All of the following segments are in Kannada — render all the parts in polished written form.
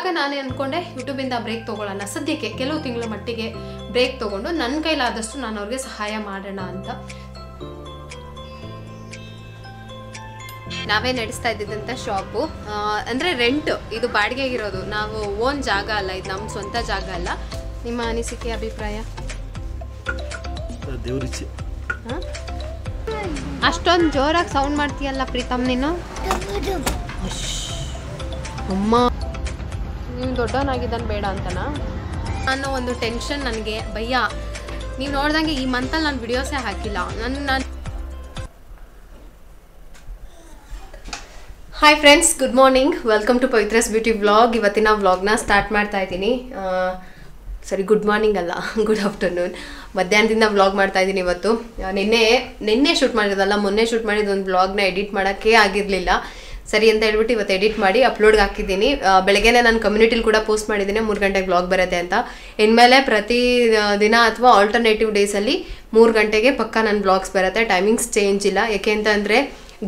ಆಗ ನಾನು ಅಂದ್ಕೊಂಡೆ ಯೂಟ್ಯೂಬಿಂದ ಬ್ರೇಕ್ ತೊಗೊಳ್ಳೋಣ ಸದ್ಯಕ್ಕೆ, ಕೆಲವು ತಿಂಗಳ ಮಟ್ಟಿಗೆ ಬ್ರೇಕ್ ತೊಗೊಂಡು ನನ್ನ ಕೈಲಾದಷ್ಟು ನಾನು ಅವ್ರಿಗೆ ಸಹಾಯ ಮಾಡೋಣ ಅಂತ. ನಾವೇ ನಡೆಸ್ತಾ ಇದ್ದಿದ್ದಂಥ ಶಾಪು, ಅಂದರೆ ರೆಂಟ್, ಇದು ಬಾಡಿಗೆಗಿರೋದು, ನಾವು ಓನ್ ಜಾಗ ಅಲ್ಲ, ಇದು ನಮ್ಮ ಸ್ವಂತ ಜಾಗ ಅಲ್ಲ. ನಿಮ್ಮ ಅನಿಸಿಕೆ, ಅಭಿಪ್ರಾಯ? ಅಷ್ಟೊಂದು ಜೋರಾಗಿ ಸೌಂಡ್ ಮಾಡ್ತೀಯಲ್ಲ ಪ್ರೀತಮ್ ನೀನು. ಅಮ್ಮ ನೀವು ದೊಡ್ಡವನಾಗಿದ್ದಾನೆ ಬೇಡ ಅಂತನಾ ಅನ್ನೋ ಒಂದು ಟೆನ್ಷನ್ ನನಗೆ. ಭಯ್ಯ ನೀವು ನೋಡ್ದಂಗೆ ಈ ಮಂತಲ್ಲಿ ನಾನು ವಿಡಿಯೋಸೇ ಹಾಕಿಲ್ಲ. ನಾನು hi friends, good morning, welcome to Pavithra's beauty vlog. ಇವತ್ತಿನ ವ್ಲಾಗ್ನ ಸ್ಟಾರ್ಟ್ ಮಾಡ್ತಾ ಇದ್ದೀನಿ. ಸರಿ, ಗುಡ್ ಮಾರ್ನಿಂಗ್ ಅಲ್ಲ, ಗುಡ್ ಆಫ್ಟರ್ನೂನ್, ಮಧ್ಯಾಹ್ನದಿಂದ ವ್ಲಾಗ್ ಮಾಡ್ತಾ ಇದ್ದೀನಿ. ಇವತ್ತು ನಿನ್ನೆ ಶೂಟ್ ಮಾಡಿರೋದಲ್ಲ, ಮೊನ್ನೆ ಶೂಟ್ ಮಾಡಿದ ಒಂದು ವ್ಲಾಗ್ನ ಎಡಿಟ್ ಮಾಡೋಕ್ಕೆ ಆಗಿರಲಿಲ್ಲ. ಸರಿ ಅಂತ ಹೇಳ್ಬಿಟ್ಟು ಇವತ್ತು ಎಡಿಟ್ ಮಾಡಿ ಅಪ್ಲೋಡ್ಗೆ ಹಾಕಿದ್ದೀನಿ. ಬೆಳಗ್ಗೆನೇ ನಾನು ಕಮ್ಯುನಿಟಿಲಿ ಕೂಡ ಪೋಸ್ಟ್ ಮಾಡಿದ್ದೀನಿ 3 ಗಂಟೆಗೆ ವ್ಲಾಗ್ ಬರುತ್ತೆ ಅಂತ. ಇನ್ಮೇಲೆ ಪ್ರತಿ ದಿನ ಅಥವಾ ಆಲ್ಟರ್ನೇಟಿವ್ ಡೇಸಲ್ಲಿ 3 ಗಂಟೆಗೆ ಪಕ್ಕ ನನ್ನ ವ್ಲಾಗ್ಸ್ ಬರುತ್ತೆ. ಟೈಮಿಂಗ್ಸ್ ಚೇಂಜ್ ಇಲ್ಲ. ಯಾಕೆ ಅಂತಂದರೆ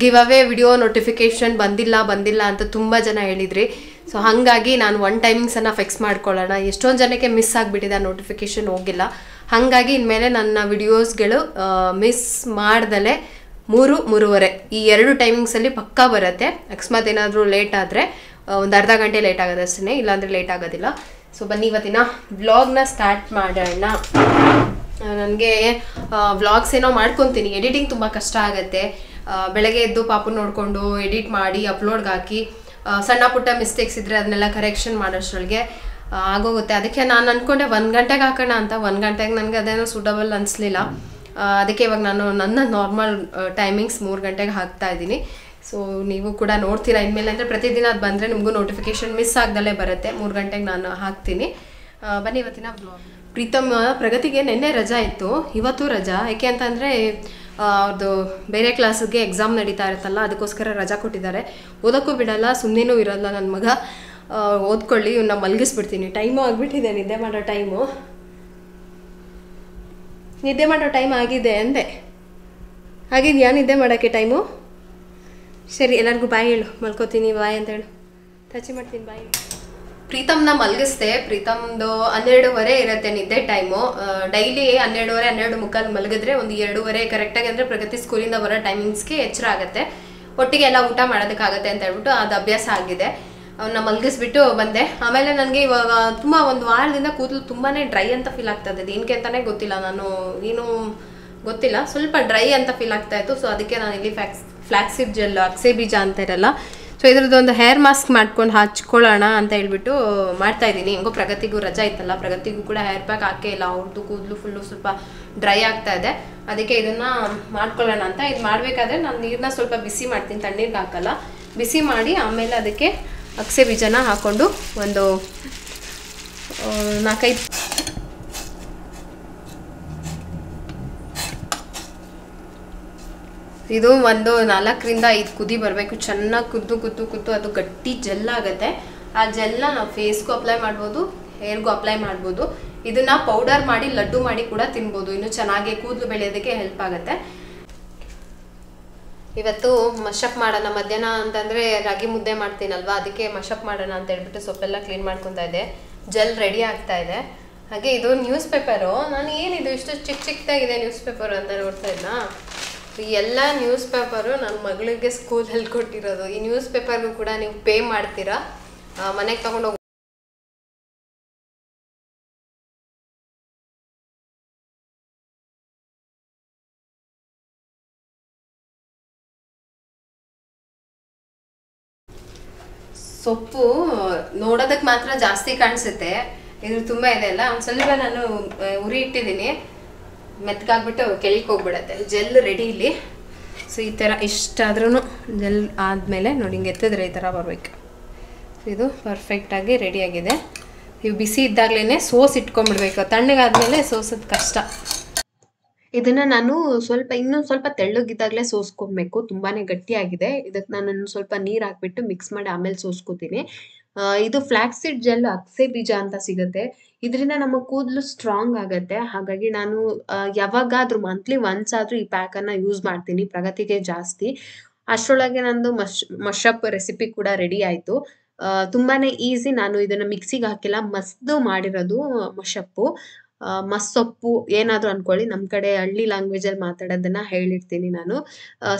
ಗಿವ್ ಅವೇ ವಿಡಿಯೋ ನೋಟಿಫಿಕೇಷನ್ ಬಂದಿಲ್ಲ ಅಂತ ತುಂಬ ಜನ ಹೇಳಿದ್ರಿ. ಸೊ ಹಾಗಾಗಿ ನಾನು ಒನ್ ಟೈಮಿಂಗ್ಸನ್ನು ಫಿಕ್ಸ್ ಮಾಡ್ಕೊಳ್ಳೋಣ. ಎಷ್ಟೊಂದು ಜನಕ್ಕೆ ಮಿಸ್ ಆಗಿಬಿಟ್ಟಿದೆ, ನೋಟಿಫಿಕೇಷನ್ ಹೋಗಿಲ್ಲ. ಹಾಗಾಗಿ ಇನ್ಮೇಲೆ ನನ್ನ ವಿಡಿಯೋಸ್ಗಳು ಮಿಸ್ ಮಾಡ್ದಲೇ 3-3:30 ಈ 2 ಟೈಮಿಂಗ್ಸಲ್ಲಿ ಪಕ್ಕಾ ಬರುತ್ತೆ. ಅಕಸ್ಮಾತ್ ಏನಾದರೂ ಲೇಟ್ ಆದರೆ ಒಂದು ಅರ್ಧ ಗಂಟೆ ಲೇಟ್ ಆಗೋದು ಅಷ್ಟೇ, ಇಲ್ಲಾಂದರೆ ಲೇಟ್ ಆಗೋದಿಲ್ಲ. ಸೊ ಬನ್ನಿ ಇವತ್ತಿನ ವ್ಲಾಗ್ನ ಸ್ಟಾರ್ಟ್ ಮಾಡೋಣ. ನನಗೆ ವ್ಲಾಗ್ಸ್ ಏನೋ ಮಾಡ್ಕೊತೀನಿ, ಎಡಿಟಿಂಗ್ ತುಂಬ ಕಷ್ಟ ಆಗುತ್ತೆ. ಬೆಳಗ್ಗೆ ಎದ್ದು ಪಾಪು ನೋಡಿಕೊಂಡು ಎಡಿಟ್ ಮಾಡಿ ಅಪ್ಲೋಡ್ಗೆ ಹಾಕಿ ಸಣ್ಣ ಪುಟ್ಟ ಮಿಸ್ಟೇಕ್ಸ್ ಇದ್ದರೆ ಅದನ್ನೆಲ್ಲ ಕರೆಕ್ಷನ್ ಮಾಡೋಷ್ಟರೊಳಗೆ ಆಗೋಗುತ್ತೆ. ಅದಕ್ಕೆ ನಾನು ಅಂದ್ಕೊಂಡೆ 1 ಗಂಟೆಗೆ ಹಾಕೋಣ ಅಂತ. 1 ಗಂಟೆಗೆ ನನಗೆ ಅದೇನೋ ಸೂಟಬಲ್ ಅನಿಸ್ಲಿಲ್ಲ. ಅದಕ್ಕೆ ಇವಾಗ ನಾನು ನನ್ನ ನಾರ್ಮಲ್ ಟೈಮಿಂಗ್ಸ್ 3 ಗಂಟೆಗೆ ಹಾಕ್ತಾ ಇದ್ದೀನಿ. ಸೊ ನೀವು ಕೂಡ ನೋಡ್ತೀರಾ ಇನ್ಮೇಲೆ. ಅಂದರೆ ಪ್ರತಿದಿನ ಅದು ಬಂದರೆ ನಿಮಗೂ ನೋಟಿಫಿಕೇಷನ್ ಮಿಸ್ ಆಗ್ದಲೇ ಬರುತ್ತೆ. 3 ಗಂಟೆಗೆ ನಾನು ಹಾಕ್ತೀನಿ. ಬನ್ನಿ ಇವತ್ತಿನ ವ್ಲಾಗ್. ಪ್ರೀತಮ್ ಪ್ರಗತಿಗೆ ನಿನ್ನೆ ರಜಾ ಇತ್ತು, ಇವತ್ತು ರಜಾ. ಯಾಕೆ ಅಂತಂದರೆ ಅವ್ರದ್ದು ಬೇರೆ ಕ್ಲಾಸಿಗೆ ಎಕ್ಸಾಮ್ ನಡೀತಾ ಇರುತ್ತಲ್ಲ, ಅದಕ್ಕೋಸ್ಕರ ರಜಾ ಕೊಟ್ಟಿದ್ದಾರೆ. ಓದೋಕ್ಕೂ ಬಿಡಲ್ಲ, ಸುಮ್ಮನೆನೂ ಇರಲ್ಲ ನನ್ನ ಮಗ. ಓದ್ಕೊಳ್ಳಿ, ಇವನ್ನ ಮಲಗಿಸ್ಬಿಡ್ತೀನಿ. ಟೈಮು ಆಗಿಬಿಟ್ಟಿದೆ, ನಿದ್ದೆ ಮಾಡೋ ಟೈಮ್ ಆಗಿದೆ ಅಂದೆ. ಆಗಿದೆಯಾ ನಿದ್ದೆ ಮಾಡೋಕ್ಕೆ ಟೈಮು? ಸರಿ, ಎಲ್ಲರಿಗೂ ಬಾಯ್ ಹೇಳು. ಮಲ್ಕೋತೀನಿ ಬಾಯ್ ಅಂತ ಹೇಳು. ಟಚ್ ಮಾಡ್ತೀನಿ ಬಾಯ್. ಪ್ರೀತಮ್ನ ಮಲಗಿಸ್ದೆ. ಪ್ರೀತಮ್ದು 12:30 ಇರುತ್ತೆ ನಿದ್ದೆ ಟೈಮು. ಡೈಲಿ 12:30, 12:45 ಮಲಗಿದ್ರೆ ಒಂದು 2:30 ಕರೆಕ್ಟಾಗಿ, ಅಂದರೆ ಪ್ರಗತಿ ಸ್ಕೂಲಿಂದ ಬರೋ ಟೈಮಿಂಗ್ಸ್ಗೆ ಎಚ್ಚರ ಆಗುತ್ತೆ. ಒಟ್ಟಿಗೆ ಎಲ್ಲ ಊಟ ಮಾಡೋದಕ್ಕಾಗತ್ತೆ ಅಂತ ಹೇಳ್ಬಿಟ್ಟು ಅದು ಅಭ್ಯಾಸ ಆಗಿದೆ. ಅವನ್ನ ಮಲಗಿಸ್ಬಿಟ್ಟು ಬಂದೆ. ಆಮೇಲೆ ನನಗೆ ಇವಾಗ ತುಂಬ ಒಂದು ವಾರದಿಂದ ಕೂದಲು ತುಂಬಾ ಡ್ರೈ ಅಂತ ಫೀಲ್ ಆಗ್ತಾ ಇದೆ. ಏನಕ್ಕೆ ಅಂತಲೇ ಗೊತ್ತಿಲ್ಲ, ಏನು ಗೊತ್ತಿಲ್ಲ, ಸ್ವಲ್ಪ ಡ್ರೈ ಅಂತ ಫೀಲ್ ಆಗ್ತಾ ಇತ್ತು. ಸೊ ಅದಕ್ಕೆ ನಾನು ಇಲ್ಲಿ ಫ್ಲಾಕ್ಸಿಡ್ ಜೆಲ್, ಅಕ್ಸೆ ಬೀಜ ಅಂತ ಇರಲ್ಲ, ಸೊ ಇದ್ರದ್ದು ಒಂದು ಹೇರ್ ಮಾಸ್ಕ್ ಮಾಡ್ಕೊಂಡು ಹಚ್ಕೊಳ್ಳೋಣ ಅಂತ ಹೇಳ್ಬಿಟ್ಟು ಮಾಡ್ತಾ ಇದ್ದೀನಿ. ಹೆಂಗೋ ಪ್ರಗತಿಗೂ ರಜಾ ಇತ್ತಲ್ಲ, ಪ್ರಗತಿಗೂ ಕೂಡ ಹೇರ್ ಪ್ಯಾಕ್ ಹಾಕೇ ಇಲ್ಲ. ಅವ್ರದ್ದು ಕೂದಲು ಫುಲ್ಲು ಸ್ವಲ್ಪ ಡ್ರೈ ಆಗ್ತಾ ಇದೆ. ಅದಕ್ಕೆ ಇದನ್ನು ಮಾಡ್ಕೊಳ್ಳೋಣ ಅಂತ. ಇದು ಮಾಡಬೇಕಾದ್ರೆ ನಾನು ನೀರನ್ನ ಸ್ವಲ್ಪ ಬಿಸಿ ಮಾಡ್ತೀನಿ, ತಣ್ಣೀರಿಗೆ ಹಾಕಲ್ಲ. ಬಿಸಿ ಮಾಡಿ ಆಮೇಲೆ ಅದಕ್ಕೆ ಅಕ್ಸೆ ಬೀಜನ ಹಾಕ್ಕೊಂಡು ಒಂದು 4-5 ಇದು ಒಂದು 4-5 ಕುದಿ ಬರಬೇಕು. ಚೆನ್ನಾಗಿ ಕುದ್ದು ಅದು ಗಟ್ಟಿ ಜೆಲ್ ಆಗುತ್ತೆ. ಆ ಜೆಲ್ನ ನಾವು ಫೇಸ್ಗೂ ಅಪ್ಲೈ ಮಾಡ್ಬೋದು, ಹೇರ್ಗೂ ಅಪ್ಲೈ ಮಾಡ್ಬೋದು. ಇದನ್ನ ಪೌಡರ್ ಮಾಡಿ ಲಡ್ಡು ಮಾಡಿ ಕೂಡ ತಿನ್ಬೋದು. ಇನ್ನು ಚೆನ್ನಾಗಿ ಕೂದಲು ಬೆಳೆಯೋದಕ್ಕೆ ಹೆಲ್ಪ್ ಆಗುತ್ತೆ. ಇವತ್ತು ಮಶಪ್ ಮಾಡೋಣ. ಮಧ್ಯಾಹ್ನ ಅಂತಂದರೆ ರಾಗಿ ಮುದ್ದೆ ಮಾಡ್ತೀನಲ್ವ, ಅದಕ್ಕೆ ಮಶಪ್ ಮಾಡೋಣ ಅಂತ ಹೇಳ್ಬಿಟ್ಟು ಸೊಪ್ಪೆಲ್ಲ ಕ್ಲೀನ್ ಮಾಡ್ಕೊತಾ ಇದ್ದೆ. ಜೆಲ್ ರೆಡಿ ಆಗ್ತಾ ಇದೆ. ಹಾಗೆ ಇದು ನ್ಯೂಸ್ ಪೇಪರು. ನಾನು ಏನಿದು ಇಷ್ಟು ಚಿಕ್ಕದಾಗಿದೆ ನ್ಯೂಸ್ ಪೇಪರು ಅಂತ ನೋಡ್ತಾ ಇದ್ನಾ. ಈ ಎಲ್ಲ ನ್ಯೂಸ್ ಪೇಪರು ನನ್ನ ಮಗಳಿಗೆ ಸ್ಕೂಲಲ್ಲಿ ಕೊಟ್ಟಿರೋದು. ಈ ನ್ಯೂಸ್ ಪೇಪರ್ಗೂ ಕೂಡ ನೀವು ಪೇ ಮಾಡ್ತೀರಾ, ಮನೆಗೆ ತೊಗೊಂಡೋಗಿ. ಸೊಪ್ಪು ನೋಡೋದಕ್ಕೆ ಮಾತ್ರ ಜಾಸ್ತಿ ಕಾಣಿಸುತ್ತೆ, ಇದು ತುಂಬ ಇದೆ ಅಲ್ಲ. ಒಂದು ಸ್ವಲ್ಪ ನಾನು ಉರಿ ಇಟ್ಟಿದ್ದೀನಿ, ಮೆತ್ತಗಾಗ್ಬಿಟ್ಟು ಕೆಳಗೆ ಹೋಗ್ಬಿಡತ್ತೆ. ಜೆಲ್ ರೆಡಿ ಇಲ್ಲಿ. ಸೊ ಈ ಥರ ಇಷ್ಟಾದ್ರೂ ಜೆಲ್ ಆದಮೇಲೆ ನೋಡಿ, ಹಿಂಗೆ ಎತ್ತಿದ್ರೆ ಈ ಥರ ಬರಬೇಕು. ಇದು ಪರ್ಫೆಕ್ಟಾಗಿ ರೆಡಿಯಾಗಿದೆ. ಇವು ಬಿಸಿ ಇದ್ದಾಗಲೇ ಸೋಸ್ ಇಟ್ಕೊಂಡ್ಬಿಡ್ಬೇಕು, ತಣ್ಣಗಾದ್ಮೇಲೆ ಸೋಸೋದು ಕಷ್ಟ. ಇದನ್ನು ನಾನು ಇನ್ನೊಂದು ಸ್ವಲ್ಪ ತೆಳ್ಳಗಿದ್ದಾಗಲೇ ಸೋಸ್ಕೊಬೇಕು. ತುಂಬಾ ಗಟ್ಟಿಯಾಗಿದೆ. ಇದಕ್ಕೆ ನಾನು ಸ್ವಲ್ಪ ನೀರು ಹಾಕ್ಬಿಟ್ಟು ಮಿಕ್ಸ್ ಮಾಡಿ ಆಮೇಲೆ ಸೋಸ್ಕೋತೀನಿ. ಇದು ಫ್ಲಾಕ್ಸಿಡ್ ಜೆಲ್ ಅಕ್ಸೆ ಬೀಜ ಅಂತ ಸಿಗುತ್ತೆ. ಇದರಿಂದ ನಮ್ಮ ಕೂದಲು ಸ್ಟ್ರಾಂಗ್ ಆಗುತ್ತೆ. ಹಾಗಾಗಿ ನಾನು ಯಾವಾಗಾದ್ರೂ ಮಂತ್ಲಿ ಒನ್ಸ್ ಆದರೂ ಈ ಪ್ಯಾಕನ್ನು ಯೂಸ್ ಮಾಡ್ತೀನಿ. ಪ್ರಗತಿಗೆ ಜಾಸ್ತಿ. ಅಷ್ಟರೊಳಗೆ ನಂದು ಮಶಪ್ ರೆಸಿಪಿ ಕೂಡ ರೆಡಿ ಆಯಿತು. ತುಂಬಾ ಈಸಿ. ನಾನು ಇದನ್ನು ಮಿಕ್ಸಿಗೆ ಹಾಕಿಲ್ಲ, ಮಸ್ದು ಮಾಡಿರೋದು ಮಶಪ್ಪು. ಮಸ್ಸೊಪ್ಪು ಏನಾದರೂ ಅಂದ್ಕೊಳ್ಳಿ, ನಮ್ಮ ಕಡೆ ಹಳ್ಳಿ ಲ್ಯಾಂಗ್ವೇಜಲ್ಲಿ ಮಾತಾಡೋದನ್ನು ಹೇಳಿರ್ತೀನಿ ನಾನು.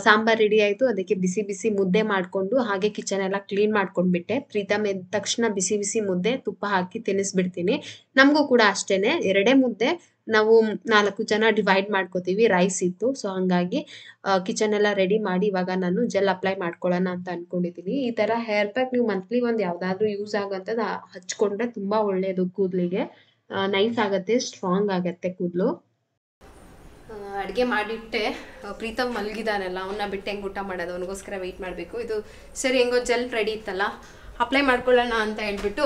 ಸಾಂಬಾರು ರೆಡಿ ಆಯಿತು. ಅದಕ್ಕೆ ಬಿಸಿ ಬಿಸಿ ಮುದ್ದೆ ಮಾಡಿಕೊಂಡು ಹಾಗೆ ಕಿಚನ್ ಎಲ್ಲ ಕ್ಲೀನ್ ಮಾಡ್ಕೊಂಡ್ಬಿಟ್ಟೆ. ಪ್ರೀತಮ್ ಎದ್ದ ತಕ್ಷಣ ಬಿಸಿ ಬಿಸಿ ಮುದ್ದೆ ತುಪ್ಪ ಹಾಕಿ ತಿನ್ನಿಸ್ಬಿಡ್ತೀನಿ. ನಮಗೂ ಕೂಡ ಅಷ್ಟೇ, 2 ಮುದ್ದೆ. ನಾವು 4 ಜನ ಡಿವೈಡ್ ಮಾಡ್ಕೋತೀವಿ. ರೈಸ್ ಇತ್ತು, ಸೊ ಹಂಗಾಗಿ ಕಿಚನ್ ಎಲ್ಲ ರೆಡಿ ಮಾಡಿ ಇವಾಗ ನಾನು ಜೆಲ್ ಅಪ್ಲೈ ಮಾಡ್ಕೊಳ್ಳೋಣ ಅಂತ ಅನ್ಕೊಂಡಿದ್ದೀನಿ. ಈ ಥರ ಹೇರ್ ಪ್ಯಾಕ್ ನೀವು ಮಂತ್ಲಿ ಒಂದು ಯಾವುದಾದ್ರೂ ಯೂಸ್ ಆಗೋಂಥದ್ದು ಹಚ್ಕೊಂಡ್ರೆ ತುಂಬ ಒಳ್ಳೆಯದು ಕೂದಲಿಗೆ. ನೈಸ್ ಆಗುತ್ತೆ, ಸ್ಟ್ರಾಂಗ್ ಆಗುತ್ತೆ ಕೂದಲು. ಅಡುಗೆ ಮಾಡಿಟ್ಟೆ. ಪ್ರೀತಮ್ ಮಲಗಿದಾನಲ್ಲ, ಅವನ್ನ ಬಿಟ್ಟು ಹೆಂಗೆ ಊಟ ಮಾಡೋದು, ಅವನಿಗೋಸ್ಕರ ವೆಯ್ಟ್ ಮಾಡಬೇಕು. ಇದು ಸರಿ ಹೆಂಗೋ ಜೆಲ್ ರೆಡಿ ಇತ್ತಲ್ಲ, ಅಪ್ಲೈ ಮಾಡ್ಕೊಳ್ಳೋಣ ಅಂತ ಹೇಳ್ಬಿಟ್ಟು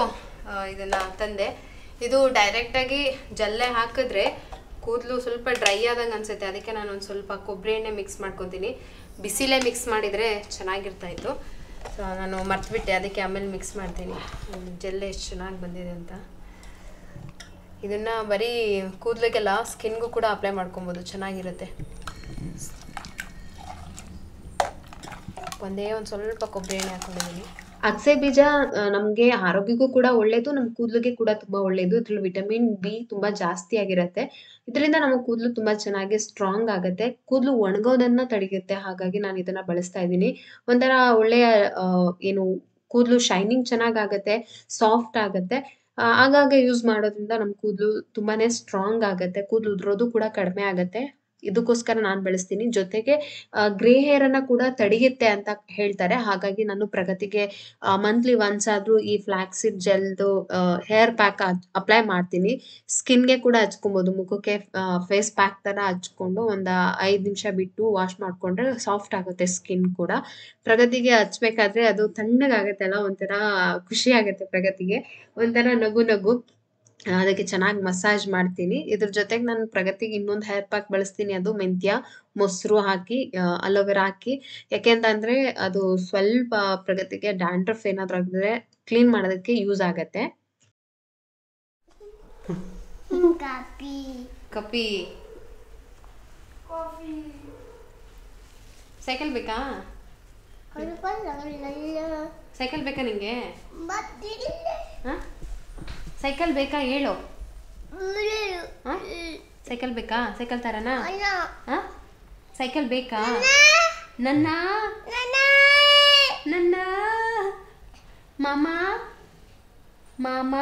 ಇದನ್ನು ತಂದೆ. ಇದು ಡೈರೆಕ್ಟಾಗಿ ಜೆಲ್ಲೇ ಹಾಕಿದ್ರೆ ಕೂದಲು ಸ್ವಲ್ಪ ಡ್ರೈ ಆದಂಗೆ ಅನಿಸುತ್ತೆ. ಅದಕ್ಕೆ ನಾನು ಒಂದು ಸ್ವಲ್ಪ ಕೊಬ್ಬರಿ ಎಣ್ಣೆ ಮಿಕ್ಸ್ ಮಾಡ್ಕೊತೀನಿ. ಬಿಸಿಲೇ ಮಿಕ್ಸ್ ಮಾಡಿದರೆ ಚೆನ್ನಾಗಿರ್ತಾಯಿತ್ತು. ಸೊ ನಾನು ಮರ್ತುಬಿಟ್ಟೆ, ಅದಕ್ಕೆ ಆಮೇಲೆ ಮಿಕ್ಸ್ ಮಾಡ್ತೀನಿ. ಜೆಲ್ ಎಷ್ಟು ಚೆನ್ನಾಗಿ ಬಂದಿದೆ ಅಂತ. ಇದನ್ನು ಬರೀ ಕೂದಲಿಗೆಲ್ಲ, ಸ್ಕಿನ್ಗೂ ಕೂಡ ಅಪ್ಲೈ ಮಾಡ್ಕೊಬೋದು, ಚೆನ್ನಾಗಿರುತ್ತೆ. ಒಂದೇ ಒಂದು ಸ್ವಲ್ಪ ಕೊಬ್ಬರಿ ಎಣ್ಣೆ ಹಾಕೊಂಡಿದ್ದೀನಿ. ಅಗಸೆ ಬೀಜ ನಮಗೆ ಆರೋಗ್ಯಕ್ಕೂ ಕೂಡ ಒಳ್ಳೆಯದು, ನಮ್ಮ ಕೂದಲಿಗೆ ಕೂಡ ತುಂಬ ಒಳ್ಳೆಯದು. ಇದ್ರಲ್ಲಿ ವಿಟಮಿನ್ ಬಿ ತುಂಬ ಜಾಸ್ತಿ ಆಗಿರುತ್ತೆ. ಇದರಿಂದ ನಮ್ಮ ಕೂದಲು ತುಂಬ ಚೆನ್ನಾಗಿ ಸ್ಟ್ರಾಂಗ್ ಆಗುತ್ತೆ, ಕೂದಲು ಒಣಗೋದನ್ನು ತಡೆಯುತ್ತೆ. ಹಾಗಾಗಿ ನಾನು ಇದನ್ನು ಬಳಸ್ತಾ ಇದ್ದೀನಿ. ಒಂಥರ ಒಳ್ಳೆಯ ಏನು ಕೂದಲು ಶೈನಿಂಗ್ ಚೆನ್ನಾಗಾಗುತ್ತೆ, ಸಾಫ್ಟ್ ಆಗುತ್ತೆ. ಆಗಾಗ ಯೂಸ್ ಮಾಡೋದ್ರಿಂದ ನಮ್ಮ ಕೂದಲು ತುಂಬಾ ಸ್ಟ್ರಾಂಗ್ ಆಗುತ್ತೆ, ಕೂದಲು ಉದುರೋದು ಕೂಡ ಕಡಿಮೆ ಆಗುತ್ತೆ. ಇದಕ್ಕೋಸ್ಕರ ನಾನು ಬಳಸ್ತೀನಿ. ಜೊತೆಗೆ ಗ್ರೇ ಹೇರನ್ನು ಕೂಡ ತಡೆಯುತ್ತೆ ಅಂತ ಹೇಳ್ತಾರೆ. ಹಾಗಾಗಿ ನಾನು ಪ್ರಗತಿಗೆ ಮಂತ್ಲಿ ಒನ್ಸ್ ಆದರೂ ಈ ಫ್ಲ್ಯಾಕ್ಸಿಡ್ ಜೆಲ್ದು ಹೇರ್ ಪ್ಯಾಕ್ ಅಪ್ಲೈ ಮಾಡ್ತೀನಿ. ಸ್ಕಿನ್ಗೆ ಕೂಡ ಹಚ್ಕೊಬೋದು, ಮುಖಕ್ಕೆ ಫೇಸ್ ಪ್ಯಾಕ್ ಥರ ಹಚ್ಕೊಂಡು ಒಂದು 5 ನಿಮಿಷ ಬಿಟ್ಟು ವಾಶ್ ಮಾಡಿಕೊಂಡ್ರೆ ಸಾಫ್ಟ್ ಆಗುತ್ತೆ ಸ್ಕಿನ್ ಕೂಡ. ಪ್ರಗತಿಗೆ ಹಚ್ಬೇಕಾದ್ರೆ ಅದು ತಣ್ಣಗಾಗುತ್ತೆ ಅಲ್ಲ, ಒಂಥರ ಖುಷಿ ಆಗುತ್ತೆ ಪ್ರಗತಿಗೆ, ಒಂಥರ ನಗು ನಗು. ಅದಕ್ಕೆ ಚೆನ್ನಾಗಿ ಮಸಾಜ್ ಮಾಡ್ತೀನಿ. ಇದ್ರ ಜೊತೆಗೆ ನಾನು ಪ್ರಗತಿಗೆ ಇನ್ನೊಂದು ಹೇರ್ ಪ್ಯಾಕ್ ಬಳಸ್ತೀನಿ. ಅದು ಮೆಂತ್ಯ, ಮೊಸರು ಹಾಕಿ, ಅಲೋವೆರಾ ಹಾಕಿ. ಯಾಕೆಂತಂದರೆ ಅದು ಸ್ವಲ್ಪ ಪ್ರಗತಿಗೆ ಡ್ಯಾಂಡ್ರಫ್ ಏನಾದರೂ ಆಗಿದ್ರೆ ಕ್ಲೀನ್ ಮಾಡೋದಕ್ಕೆ ಯೂಸ್ ಆಗುತ್ತೆ. ಕಪಿ ಸೈಕಲ್ ಬೇಕಾ? ಸೈಕಲ್ ಬೇಕಾ ನಿಂಗೆ? ಸೈಕಲ್ ಬೇಕಾ ಹೇಳು. ಸೈಕಲ್ ಬೇಕಾ? ಸೈಕಲ್ ತರನಾ? ಸೈಕಲ್ ಬೇಕಾ? ನನ್ನ ನನ್ನ ಮಾಮ ಮಾಮ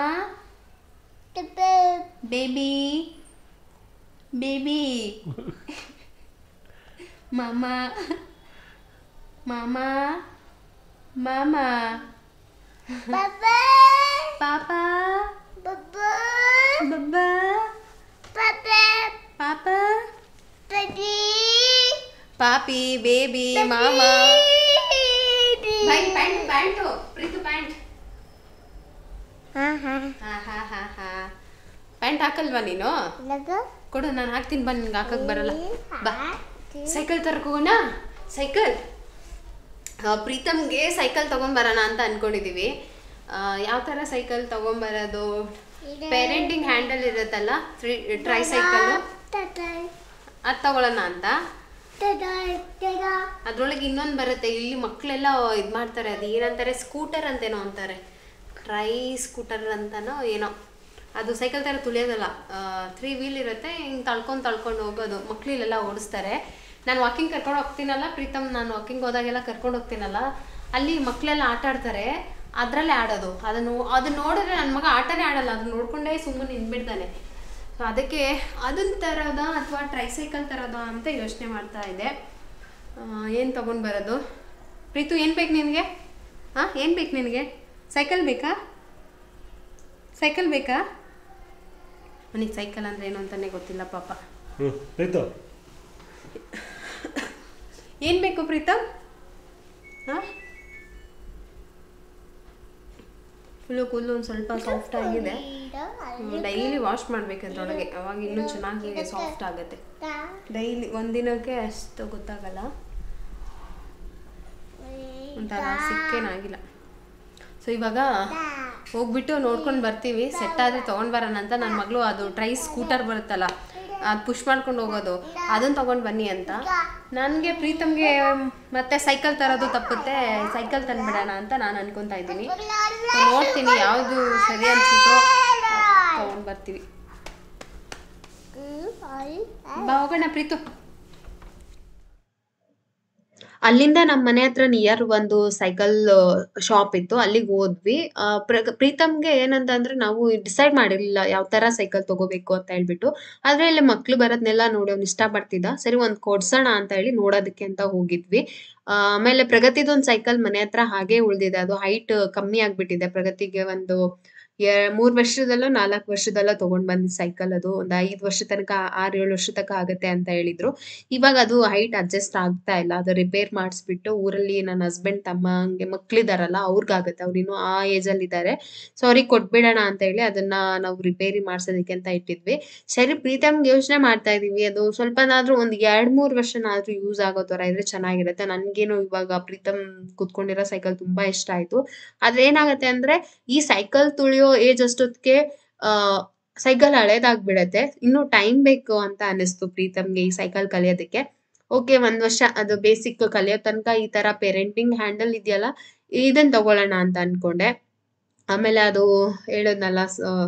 ಬೇಬಿ ಬೇಬಿ ಮಾಮ ಮಾಮ ಮಾಮ ಪಾಪಾ ಪಾಪಾ Baba. Papa. Papa. Baby. Papi, baby, mama. Bhai, pant ho. Pritu pant. Ha. Pant ಹಾಕಲ್ವಾ ನೀನು? ಕೊಡು, ನಾನು ಹಾಕ್ತೀನಿ. ಬಾ, ನಿನ್ಗೆ ಹಾಕಕ್ಕೆ ಬರಲ್ಲ. ಬಾ, ಸೈಕಲ್ ತರಕ್ಕೆ ಹೋಗೋಣ. ಸೈಕಲ್ ಪ್ರೀತಮ್ಗೆ ಸೈಕಲ್ ತೊಗೊಂಬರೋಣ ಅಂತ ಅಂದ್ಕೊಂಡಿದ್ದೀವಿ. ಯಾವ ಥರ ಸೈಕಲ್ ತೊಗೊಂಬರೋದು? ಪೇರೆಂಟಿಂಗ್ ಹ್ಯಾಂಡಲ್ ಇರುತ್ತಲ್ಲ, ಟ್ರೈ ಸೈಕಲ್, ಅದು ತಗೊಳ್ಳೋಣ ಅಂತ. ಅದ್ರೊಳಗೆ ಇನ್ನೊಂದು ಬರುತ್ತೆ, ಇಲ್ಲಿ ಮಕ್ಕಳೆಲ್ಲ ಇದು ಮಾಡ್ತಾರೆ, ಅದು ಏನಂತಾರೆ, ಸ್ಕೂಟರ್ ಅಂತೇನೋ ಅಂತಾರೆ, ಟ್ರೈ ಸ್ಕೂಟರ್ ಅಂತನೋ ಏನೋ. ಅದು ಸೈಕಲ್ ಥರ ತುಳಿಯೋದಲ್ಲ, 3 ವೀಲ್ ಇರುತ್ತೆ, ಹಿಂಗೆ ತಳ್ಕೊಂಡು ಹೋಗೋದು. ಮಕ್ಕಳೆಲ್ಲ ಓಡಿಸ್ತಾರೆ. ನಾನು ವಾಕಿಂಗ್ ಕರ್ಕೊಂಡು ಹೋಗ್ತೀನಲ್ಲ ಪ್ರೀತಮ್, ನಾನು ವಾಕಿಂಗ್ ಹೋದಾಗೆಲ್ಲ ಕರ್ಕೊಂಡು ಹೋಗ್ತೀನಲ್ಲ, ಅಲ್ಲಿ ಮಕ್ಕಳೆಲ್ಲ ಆಟ ಆಡ್ತಾರೆ, ಅದರಲ್ಲೇ ಆಡೋದು. ಅದನ್ನು ನೋಡಿದ್ರೆ ನನ್ನ ಮಗ ಆಟನೇ ಆಡಲ್ಲ, ಅದನ್ನ ನೋಡ್ಕೊಂಡೇ ಸುಮ್ಮನೆ ನಿಂತ್ಬಿಡ್ತಾನೆ. ಸೊ ಅದಕ್ಕೆ ಅದನ್ನ ತರೋದ ಅಥವಾ ಟ್ರೈಸೈಕಲ್ ತರೋದ ಅಂತ ಯೋಚನೆ ಮಾಡ್ತಾ ಇದ್ದೆ. ಏನು ತೊಗೊಂಡು ಬರೋದು? ಪ್ರೀತು, ಏನು ಬೇಕು ನಿನಗೆ? ಏನು ಬೇಕು ನಿನಗೆ? ಸೈಕಲ್ ಬೇಕಾ? ಸೈಕಲ್ ಬೇಕಾ? ಅವನಿಗೆ ಸೈಕಲ್ ಅಂದರೆ ಏನು ಅಂತಲೇ ಗೊತ್ತಿಲ್ಲ ಪಾಪ. ಪ್ರೀತು, ಏನು ಬೇಕು ಪ್ರೀತಮ್? ಫುಲ್ಲು ಕೂದಲು ಒಂದು ಸ್ವಲ್ಪ ಸಾಫ್ಟ್ ಆಗಿದೆ. ಡೈಲಿ ವಾಶ್ ಮಾಡಬೇಕಂದ್ರೊಳಗೆ, ಅವಾಗ ಇನ್ನೂ ಚೆನ್ನಾಗಿ ಸಾಫ್ಟ್ ಆಗುತ್ತೆ. ಡೈಲಿ ಒಂದಿನಕ್ಕೆ ಅಷ್ಟು ಗೊತ್ತಾಗಲ್ಲ, ಒಂಥರ ಸಿಕ್ಕೇನಾಗಿಲ್ಲ. ಸೊ ಇವಾಗ ಹೋಗ್ಬಿಟ್ಟು ನೋಡ್ಕೊಂಡು ಬರ್ತೀವಿ. ಸೆಟ್ ಆದರೆ ತೊಗೊಂಡು ಬರೋಣ ಅಂತ. ನನ್ನ ಮಗಳು ಅದು ಟ್ರೈ ಸ್ಕೂಟರ್ ಬರುತ್ತಲ್ಲ, ಅದು ಪುಷ್ ಮಾಡ್ಕೊಂಡು ಹೋಗೋದು, ಅದನ್ನು ತೊಗೊಂಡು ಬನ್ನಿ ಅಂತ. ನನಗೆ ಪ್ರೀತಮ್ಗೆ ಮತ್ತೆ ಸೈಕಲ್ ತರೋದು ತಪ್ಪುತ್ತೆ, ಸೈಕಲ್ ತಂದುಬಿಡೋಣ ಅಂತ ನಾನು ಅನ್ಕೊತಾ ಇದ್ದೀನಿ. ನೋಡ್ತೀನಿ ಯಾವುದು ಸರಿ ಅನಿಸುತ್ತೋ ತೊಗೊಂಡು ಬರ್ತೀವಿ. ಬಾ ಹೋಗೋಣ ಪ್ರೀತು. ಅಲ್ಲಿಂದ ನಮ್ಮ ಮನೆ ಹತ್ರ ನಿಯರ್ ಒಂದು ಸೈಕಲ್ ಶಾಪ್ ಇತ್ತು, ಅಲ್ಲಿಗೆ ಹೋದ್ವಿ. ಪ್ರೀತಮ್ಗೆ ಏನಂತಂದ್ರೆ ನಾವು ಡಿಸೈಡ್ ಮಾಡಿರ್ಲಿಲ್ಲ ಯಾವ ತರ ಸೈಕಲ್ ತಗೋಬೇಕು ಅಂತ ಹೇಳ್ಬಿಟ್ಟು. ಆದ್ರೆ ಇಲ್ಲಿ ಮಕ್ಳು ಬರೋದ್ನೆಲ್ಲ ನೋಡಿ ಅವ್ನು ಇಷ್ಟ ಪಡ್ತಿದ್ದ. ಸರಿ ಒಂದ್ ಕೊಡ್ಸೋಣ ಅಂತ ಹೇಳಿ ನೋಡೋದಕ್ಕೆ ಅಂತ ಹೋಗಿದ್ವಿ. ಆಮೇಲೆ ಪ್ರಗತಿದೊಂದು ಸೈಕಲ್ ಮನೆ ಹತ್ರ ಹಾಗೆ ಉಳ್ದಿದೆ, ಅದು ಹೈಟ್ ಕಮ್ಮಿ ಆಗ್ಬಿಟ್ಟಿದೆ. ಪ್ರಗತಿಗೆ ಒಂದು 3 ವರ್ಷದಲ್ಲೋ 4 ವರ್ಷದಲ್ಲೋ ತಗೊಂಡ್ ಬಂದಿದ್ ಸೈಕಲ್ ಅದು. ಒಂದು 5 ವರ್ಷ ತನಕ 6-7 ವರ್ಷ ತನಕ ಆಗುತ್ತೆ ಅಂತ ಹೇಳಿದ್ರು. ಇವಾಗ ಅದು ಹೈಟ್ ಅಡ್ಜಸ್ಟ್ ಆಗ್ತಾ ಇಲ್ಲ, ಅದು ರಿಪೇರ್ ಮಾಡಿಸ್ಬಿಟ್ಟು ಊರಲ್ಲಿ ನನ್ನ ಹಸ್ಬೆಂಡ್ ತಮ್ಮ ಹಂಗೆ ಮಕ್ಳಿದಾರಲ್ಲ ಅವ್ರಿಗಾಗುತ್ತೆ, ಅವ್ರು ಇನ್ನೂ ಆ ಏಜ್ ಅಲ್ಲಿ ಇದ್ದಾರೆ. ಸೊ ಅವ್ರಿಗೆ ಕೊಟ್ಬಿಡೋಣ ಅಂತ ಹೇಳಿ ಅದನ್ನ ನಾವು ರಿಪೇರಿ ಮಾಡ್ಸೋದಕ್ಕೆ ಅಂತ ಇಟ್ಟಿದ್ವಿ. ಸರಿ ಪ್ರೀತಮ್ಗೆ ಯೋಚನೆ ಮಾಡ್ತಾ ಇದೀವಿ, ಅದು ಸ್ವಲ್ಪನಾದ್ರೂ ಒಂದ್ 2-3 ವರ್ಷನಾದ್ರೂ ಯೂಸ್ ಆಗೋ ತರ ಇದ್ರೆ ಚೆನ್ನಾಗಿರುತ್ತೆ. ನನ್ಗೇನು ಇವಾಗ ಪ್ರೀತಮ್ ಕುತ್ಕೊಂಡಿರೋ ಸೈಕಲ್ ತುಂಬಾ ಇಷ್ಟ ಆಯ್ತು. ಆದ್ರೆ ಏನಾಗತ್ತೆ ಅಂದ್ರೆ ಈ ಸೈಕಲ್ ತುಳಿಯೋ ಏಜ್ ಅಷ್ಟೊತ್ತಿಗೆ ಸೈಕಲ್ ಹಳೇದಾಗ್ಬಿಡತ್ತೆ. ಇನ್ನು ಟೈಮ್ ಬೇಕು ಅಂತ ಅನಿಸ್ತು ಪ್ರೀತಮ್ಗೆ ಈ ಸೈಕಲ್ ಕಲಿಯೋದಕ್ಕೆ. ಓಕೆ 1 ವರ್ಷ ಅದು ಬೇಸಿಕ್ ಕಲಿಯೋ ತನಕ ಈ ತರ ಪೇರೆಂಟಿಂಗ್ ಹ್ಯಾಂಡಲ್ ಇದೆಯಲ್ಲ ಇದನ್ನ ತಗೊಳ್ಳೋಣ ಅಂತ ಅನ್ಕೊಂಡೆ. ಆಮೇಲೆ ಅದು ಹೇಳದ್ನಲ್ಲ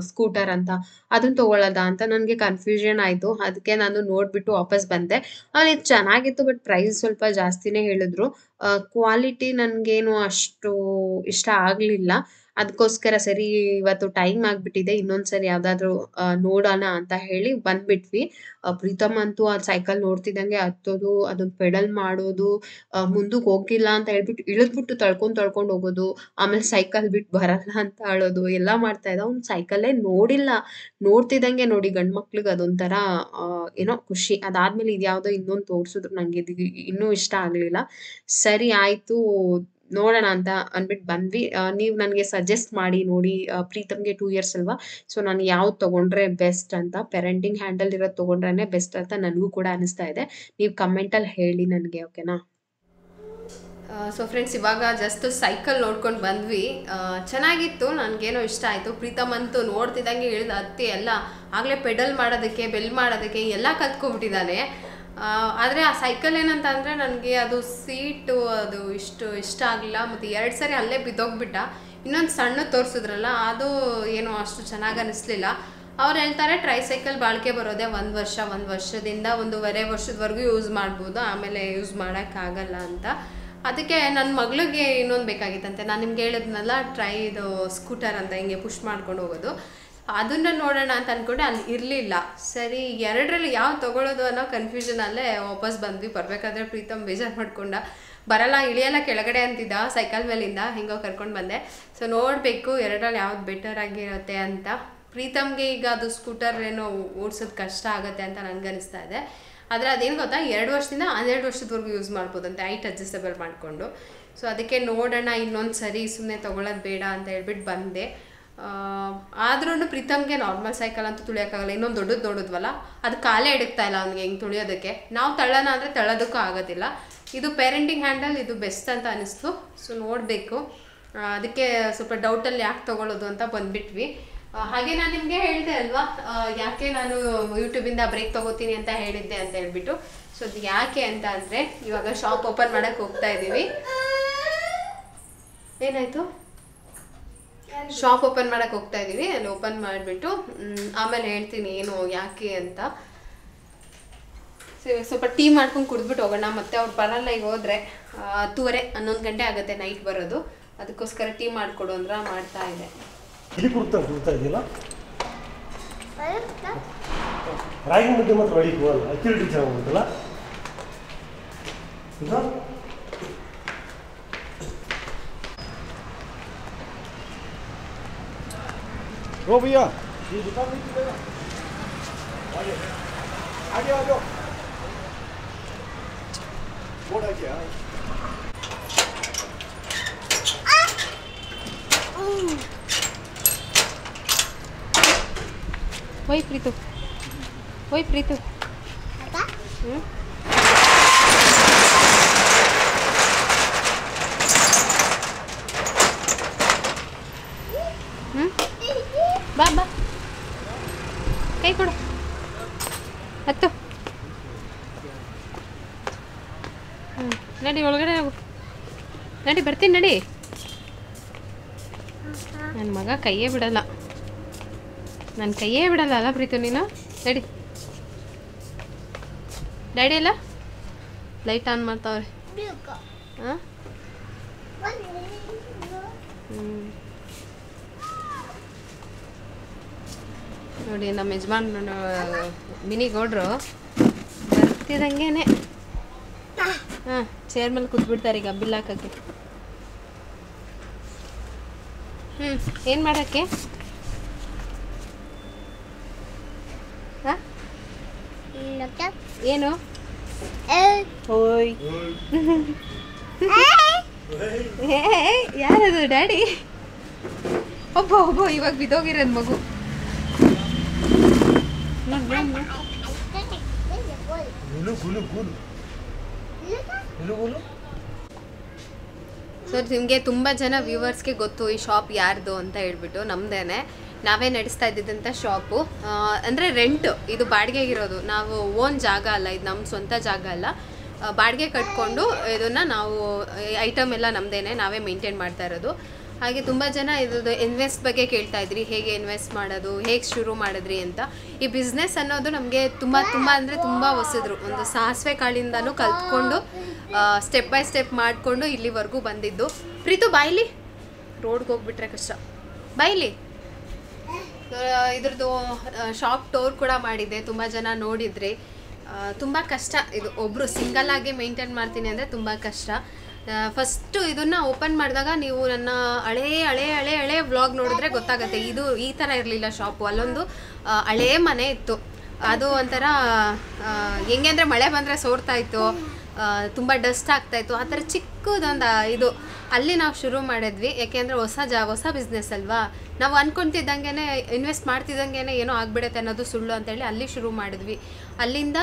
ಸ್ಕೂಟರ್ ಅಂತ, ಅದನ್ನ ತಗೊಳ್ಳೋದಾ ಅಂತ ನನ್ಗೆ ಕನ್ಫ್ಯೂಷನ್ ಆಯ್ತು. ಅದಕ್ಕೆ ನಾನು ನೋಡ್ಬಿಟ್ಟು ವಾಪಸ್ ಬಂದೆ. ಇದು ಚೆನ್ನಾಗಿತ್ತು, ಬಟ್ ಪ್ರೈಸ್ ಸ್ವಲ್ಪ ಜಾಸ್ತಿನೇ ಹೇಳಿದ್ರು. ಕ್ವಾಲಿಟಿ ನನ್ಗೇನು ಅಷ್ಟು ಇಷ್ಟ ಆಗ್ಲಿಲ್ಲ. ಅದಕ್ಕೋಸ್ಕರ ಸರಿ ಇವತ್ತು ಟೈಮ್ ಆಗ್ಬಿಟ್ಟಿದೆ, ಇನ್ನೊಂದ್ಸರಿ ಯಾವ್ದಾದ್ರು ನೋಡೋಣ ಅಂತ ಹೇಳಿ ಬಂದ್ಬಿಟ್ವಿ. ಪ್ರೀತಮ್ ಅಂತೂ ಆ ಸೈಕಲ್ ನೋಡ್ತಿದ್ದಂಗೆ ಹತ್ತೋದು, ಅದನ್ನ ಪೆಡಲ್ ಮಾಡೋದು, ಮುಂದಕ್ಕೆ ಹೋಗಿಲ್ಲ ಅಂತ ಹೇಳ್ಬಿಟ್ಟು ಇಳಿದ್ಬಿಟ್ಟು ತಳ್ಕೊಂಡ್ ಹೋಗೋದು, ಆಮೇಲೆ ಸೈಕಲ್ ಬಿಟ್ಟು ಬರಲ್ಲ ಅಂತ ಅಳೋದು ಎಲ್ಲ ಮಾಡ್ತಾ ಇದ್ದ. ಅವ್ನು ಸೈಕಲ್ಲೇ ನೋಡಿಲ್ಲ, ನೋಡ್ತಿದ್ದಂಗೆ ನೋಡಿ ಗಂಡ್ ಮಕ್ಳಿಗೆ ಅದೊಂಥರ ಏನೋ ಖುಷಿ. ಅದಾದ್ಮೇಲೆ ಇದ್ಯಾವ್ದೋ ಇನ್ನೊಂದು ತೋರ್ಸಿದ್ರು, ನಂಗೆ ಇದು ಇನ್ನೂ ಇಷ್ಟ ಆಗ್ಲಿಲ್ಲ. ಸರಿ ಆಯ್ತು ನೋಡೋಣ ಅಂತ ಅಂದ್ಬಿಟ್ಟು ಬಂದ್ವಿ. ನೀವು ನನಗೆ ಸಜೆಸ್ಟ್ ಮಾಡಿ ನೋಡಿ, ಪ್ರೀತಮ್ಗೆ 2 ಇಯರ್ಸ್ ಅಲ್ವಾ, ಸೊ ನಾನು ಯಾವ್ದು ತಗೊಂಡ್ರೆ ಬೆಸ್ಟ್ ಅಂತ, ಪೇರೆಂಟಿಂಗ್ ಹ್ಯಾಂಡಲ್ ಇರೋದು ತಗೊಂಡ್ರೆ ಬೆಸ್ಟ್ ಅಂತ ನನಗೂ ಕೂಡ ಅನಿಸ್ತಾ ಇದೆ. ನೀವು ಕಮೆಂಟಲ್ಲಿ ಹೇಳಿ ನನಗೆ, ಓಕೆನಾ? ಸೊ ಫ್ರೆಂಡ್ಸ್, ಇವಾಗ ಜಸ್ಟ್ ಸೈಕಲ್ ನೋಡ್ಕೊಂಡು ಬಂದ್ವಿ. ಚೆನ್ನಾಗಿತ್ತು, ನನಗೇನೋ ಇಷ್ಟ ಆಯಿತು. ಪ್ರೀತಮ್ ಅಂತೂ ನೋಡ್ತಿದ್ದಂಗೆ ಇಳಿದು ಹತ್ತಿ ಎಲ್ಲ ಆಗಲೇ ಪೆಡಲ್ ಮಾಡೋದಕ್ಕೆ, ಬೆಲ್ ಮಾಡೋದಕ್ಕೆ ಎಲ್ಲ ಕಲ್ತ್ಕೊಂಡ್ಬಿಟ್ಟಿದ್ದಾನೆ. ಆದರೆ ಆ ಸೈಕಲ್ ಏನಂತ ಅಂದರೆ ನನಗೆ ಅದು ಸೀಟು ಅದು ಇಷ್ಟ ಆಗಲಿಲ್ಲ. ಮತ್ತು 2 ಸರಿ ಅಲ್ಲೇ ಬಿದ್ದೋಗ್ಬಿಟ್ಟ. ಇನ್ನೊಂದು ಸಣ್ಣ ತೋರಿಸಿದ್ರಲ್ಲ, ಅದು ಏನೋ ಅಷ್ಟು ಚೆನ್ನಾಗಿ ಅನ್ನಿಸ್ಲಿಲ್ಲ. ಅವ್ರು ಹೇಳ್ತಾರೆ ಟ್ರೈಸೈಕಲ್ ಬಾಳಿಕೆ ಬರೋದೇ 1 ವರ್ಷ, 1 ವರ್ಷದಿಂದ 1.5 ವರ್ಷದವರೆಗೂ ಯೂಸ್ ಮಾಡ್ಬೋದು, ಆಮೇಲೆ ಯೂಸ್ ಮಾಡೋಕ್ಕಾಗಲ್ಲ ಅಂತ. ಅದಕ್ಕೆ ನನ್ನ ಮಗಳಿಗೆ ಇನ್ನೊಂದು ಬೇಕಾಗಿತ್ತಂತೆ. ನಾನು ನಿಮ್ಗೆ ಹೇಳಿದ್ನಲ್ಲ ಇದು ಸ್ಕೂಟರ್ ಅಂತ, ಹಿಂಗೆ ಪುಷ್ ಮಾಡ್ಕೊಂಡು ಹೋಗೋದು, ಅದನ್ನು ನೋಡೋಣ ಅಂತ ಅಂದ್ಕೊಂಡೆ. ಅಲ್ಲಿ ಇರಲಿಲ್ಲ. ಸರಿ 2ರಲ್ಲಿ ಯಾವ ತೊಗೊಳ್ಳೋದು ಅನ್ನೋ ಕನ್ಫ್ಯೂಷನಲ್ಲೇ ವಾಪಸ್ ಬಂದ್ವಿ. ಬರಬೇಕಾದ್ರೆ ಪ್ರೀತಮ್ ಬೇಜಾರು ಮಾಡ್ಕೊಂಡ, ಬರಲ್ಲ ಇಳಿಯಲ್ಲ ಕೆಳಗಡೆ ಅಂತಿದ್ದ ಸೈಕಲ್ ಮೇಲಿಂದ. ಹೆಂಗೋ ಕರ್ಕೊಂಡು ಬಂದೆ. ಸೊ ನೋಡಬೇಕು 2ರಲ್ಲಿ ಯಾವ್ದು ಬೆಟರ್ ಆಗಿರುತ್ತೆ ಅಂತ. ಪ್ರೀತಮ್ಗೆ ಈಗ ಅದು ಸ್ಕೂಟರ್ ಏನೋ ಓಡಿಸೋದು ಕಷ್ಟ ಆಗುತ್ತೆ ಅಂತ ನನಗನ್ನಿಸ್ತಾ ಇದೆ. ಆದರೆ ಅದೇನು ಗೊತ್ತಾ, 2 ವರ್ಷದಿಂದ 12 ವರ್ಷದವರೆಗೂ ಯೂಸ್ ಮಾಡ್ಬೋದಂತೆ, ಹೈಟ್ ಅಡ್ಜಸ್ಟಬಲ್ ಮಾಡಿಕೊಂಡು. ಸೊ ಅದಕ್ಕೆ ನೋಡೋಣ ಇನ್ನೊಂದು ಸರಿ, ಸುಮ್ಮನೆ ತೊಗೊಳ್ಳೋದು ಬೇಡ ಅಂತ ಹೇಳ್ಬಿಟ್ಟು ಬಂದೆ. ಆದ್ರೂ ಪ್ರೀತಮ್ಗೆ ನಾರ್ಮಲ್ ಸೈಕಲ್ ಅಂತೂ ತುಳಿಯೋಕ್ಕಾಗಲ್ಲ. ಇನ್ನೊಂದು ದೊಡ್ಡದು ನೋಡಿದ್ವಲ್ಲ, ಅದು ಕಾಲೇ ಹಿಡಿಕ್ತಾ ಇಲ್ಲ ಅವ್ನಿಗೆ ಹೆಂಗೆ ತುಳಿಯೋದಕ್ಕೆ. ನಾವು ತಳ್ಳೋಣ ಅಂದರೆ ತಳ್ಳೋದಕ್ಕೂ ಆಗೋದಿಲ್ಲ. ಇದು ಪೇರೆಂಟಿಂಗ್ ಹ್ಯಾಂಡಲ್ ಇದು ಬೆಸ್ಟ್ ಅಂತ ಅನಿಸ್ತು. ಸೊ ನೋಡಬೇಕು, ಅದಕ್ಕೆ ಸ್ವಲ್ಪ ಡೌಟಲ್ಲಿ ಯಾಕೆ ತೊಗೊಳ್ಳೋದು ಅಂತ ಬಂದುಬಿಟ್ವಿ. ಹಾಗೆ ನಾನು ನಿಮಗೆ ಹೇಳಿದೆ ಅಲ್ವಾ, ಯಾಕೆ ನಾನು ಯೂಟ್ಯೂಬಿಂದ ಬ್ರೇಕ್ ತೊಗೋತೀನಿ ಅಂತ ಹೇಳಿದ್ದೆ ಅಂತ ಹೇಳ್ಬಿಟ್ಟು. ಸೊ ಅದು ಯಾಕೆ ಅಂತ ಅಂದರೆ, ಇವಾಗ ಶಾಪ್ ಓಪನ್ ಮಾಡೋಕ್ಕೆ ಹೋಗ್ತಾ ಇದ್ದೀವಿ. ಏನಾಯಿತು? ಶಾಪ್ ಓಪನ್ ಮಾಡೋಕ್ಕೆ ಹೋಗ್ತಾ ಇದ್ದೀವಿ. ಅಲ್ಲಿ ಓಪನ್ ಮಾಡಿಬಿಟ್ಟು ಆಮೇಲೆ ಹೇಳ್ತೀನಿ ಏನು ಯಾಕೆ ಅಂತ. ಸ್ವಲ್ಪ ಟೀ ಮಾಡ್ಕೊಂಡು ಕುಡಿದ್ಬಿಟ್ಟು ಹೋಗೋಣ. ಮತ್ತೆ ಅವ್ರು ಬರಲ್ಲ, ಈಗ ಹೋದರೆ 10:30 11 ಗಂಟೆ ಆಗುತ್ತೆ ನೈಟ್ ಬರೋದು. ಅದಕ್ಕೋಸ್ಕರ ಟೀ ಮಾಡಿಕೊಡು ಅಂದ್ರೆ ಮಾಡ್ತಾ ಇದೆ. ಇಲ್ಲಿ ಕುಡ್ತಾ ಇದೆಯಲ್ಲ, ರಾಗಿ ಮುದ್ದೆ ಮಾತ್ರ ಒಳಗೆ ಹೋಗಲ್ಲ, ಅಕ್ಕಿ ರೊಟ್ಟಿ ಚೆನ್ನಾಗೋಗುತ್ತಲ್ಲ. ओ भैया ये दुकान नहीं चलेगा, आगे आगे आ जाओ, बोर्ड आ गया। वही प्रीतु ಬಾ ಕೈ ಕೊಡು, ಹತ್ತು ನಡಿ ಒಳಗಡೆ ಹೋಗು. ನಡಿ ಬರ್ತೀನಿ ನಡಿ. ನನ್ನ ಮಗ ಕೈಯೇ ಬಿಡಲ್ಲ, ನನ್ನ ಕೈಯೇ ಬಿಡಲ್ಲ ಅಲ್ಲ ಪ್ರೀತು ನೀನು. ನಡಿ. ಡ್ಯಾಡಿ ಎಲ್ಲ ಲೈಟ್ ಆನ್ ಮಾಡ್ತಾವ್ರೆ. ಹಾಂ ನೋಡಿ ನಮ್ಮ ಯಜಮಾನ್ ಮಿನಿ ಗೌಡ್ರು ಬರ್ತಿದಂಗೆ ಹಾಂ ಚೇರ್ ಮೇಲೆ ಕೂತ್ಬಿಡ್ತಾರೆ ಈಗ ಬಿಲ್ ಹಾಕೋಕ್ಕೆ. ಏನು ಮಾಡೋಕ್ಕೆ? ಹಾಂ ಏನು? ಓಯ್ ಯಾರದು ಡ್ಯಾಡಿ? ಒಬ್ಬ ಇವಾಗ ಬಿದ್ದೋಗಿರೋದು ಮಗು. ಸೊ ನಿಮಗೆ ತುಂಬ ಜನ ವ್ಯೂವರ್ಸ್ಗೆ ಗೊತ್ತು ಈ ಶಾಪ್ ಯಾರ್ದು ಅಂತ ಹೇಳ್ಬಿಟ್ಟು. ನಮ್ಮದೇನೆ, ನಾವೇ ನಡೆಸ್ತಾ ಇದ್ದಿದ್ದಂಥ ಶಾಪು. ಅಂದರೆ ರೆಂಟ್, ಇದು ಬಾಡಿಗೆಗಿರೋದು. ನಾವು ಓನ್ ಜಾಗ ಅಲ್ಲ, ಇದು ನಮ್ಮ ಸ್ವಂತ ಜಾಗ ಅಲ್ಲ. ಬಾಡಿಗೆ ಕಟ್ಕೊಂಡು ಇದನ್ನು ನಾವು ಐಟಮ್ ಎಲ್ಲ ನಮ್ಮದೇನೆ, ನಾವೇ ಮೇಂಟೈನ್ ಮಾಡ್ತಾ ಇರೋದು. ಹಾಗೆ ತುಂಬ ಜನ ಇದ್ರದ್ದು ಇನ್ವೆಸ್ಟ್ ಬಗ್ಗೆ ಕೇಳ್ತಾ ಇದ್ರಿ, ಹೇಗೆ ಇನ್ವೆಸ್ಟ್ ಮಾಡೋದು, ಹೇಗೆ ಶುರು ಮಾಡಿದ್ರಿ ಅಂತ. ಈ ಬಿಸ್ನೆಸ್ ಅನ್ನೋದು ನಮಗೆ ತುಂಬ ಅಂದರೆ ತುಂಬ ಹೊಸದ್ರು. ಒಂದು ಸಾಸಿವೆ ಕಾಳಿಂದನೂ ಕಲ್ತ್ಕೊಂಡು ಸ್ಟೆಪ್ ಬೈ ಸ್ಟೆಪ್ ಮಾಡಿಕೊಂಡು ಇಲ್ಲಿವರೆಗೂ ಬಂದಿದ್ದು. ಪ್ರೀತು ಬಾಯ್ಲಿ, ರೋಡ್ಗೆ ಹೋಗ್ಬಿಟ್ರೆ ಕಷ್ಟ. ಬಾಯ್ಲಿ. ಇದ್ರದ್ದು ಶಾಪ್ ಟೋರ್ ಕೂಡ ಮಾಡಿದ್ದೆ, ತುಂಬ ಜನ ನೋಡಿದ್ರಿ. ತುಂಬ ಕಷ್ಟ ಇದು. ಒಬ್ಬರು ಸಿಂಗಲ್ ಆಗಿ ಮೇಂಟೈನ್ ಮಾಡ್ತೀನಿ ಅಂದರೆ ತುಂಬ ಕಷ್ಟ. ಫಸ್ಟು ಇದನ್ನು ಓಪನ್ ಮಾಡಿದಾಗ ನೀವು ನನ್ನ ಹಳೇ ವ್ಲಾಗ್ ನೋಡಿದ್ರೆ ಗೊತ್ತಾಗುತ್ತೆ. ಇದು ಈ ಥರ ಇರಲಿಲ್ಲ ಶಾಪು. ಅಲ್ಲೊಂದು ಹಳೇ ಮನೆ ಇತ್ತು. ಅದು ಒಂಥರ ಹೆಂಗೆ ಅಂದರೆ ಮಳೆ ಬಂದರೆ ಸೋರ್ತಾಯಿತ್ತು, ತುಂಬ ಡಸ್ಟ್ ಆಗ್ತಾಯಿತ್ತು. ಆ ಥರ ಚಿಕ್ಕದೊಂದು ಇದು ಅಲ್ಲಿ ನಾವು ಶುರು ಮಾಡಿದ್ವಿ. ಯಾಕೆಂದರೆ ಹೊಸ ಬಿಸ್ನೆಸ್ ಅಲ್ವಾ. ನಾವು ಅಂದ್ಕೊತಿದ್ದಂಗೆ ಇನ್ವೆಸ್ಟ್ ಮಾಡ್ತಿದ್ದಂಗೆ ಏನೋ ಆಗಿಬಿಡುತ್ತೆ ಅನ್ನೋದು ಸುಳ್ಳು ಅಂತೇಳಿ ಅಲ್ಲಿ ಶುರು ಮಾಡಿದ್ವಿ. ಅಲ್ಲಿಂದ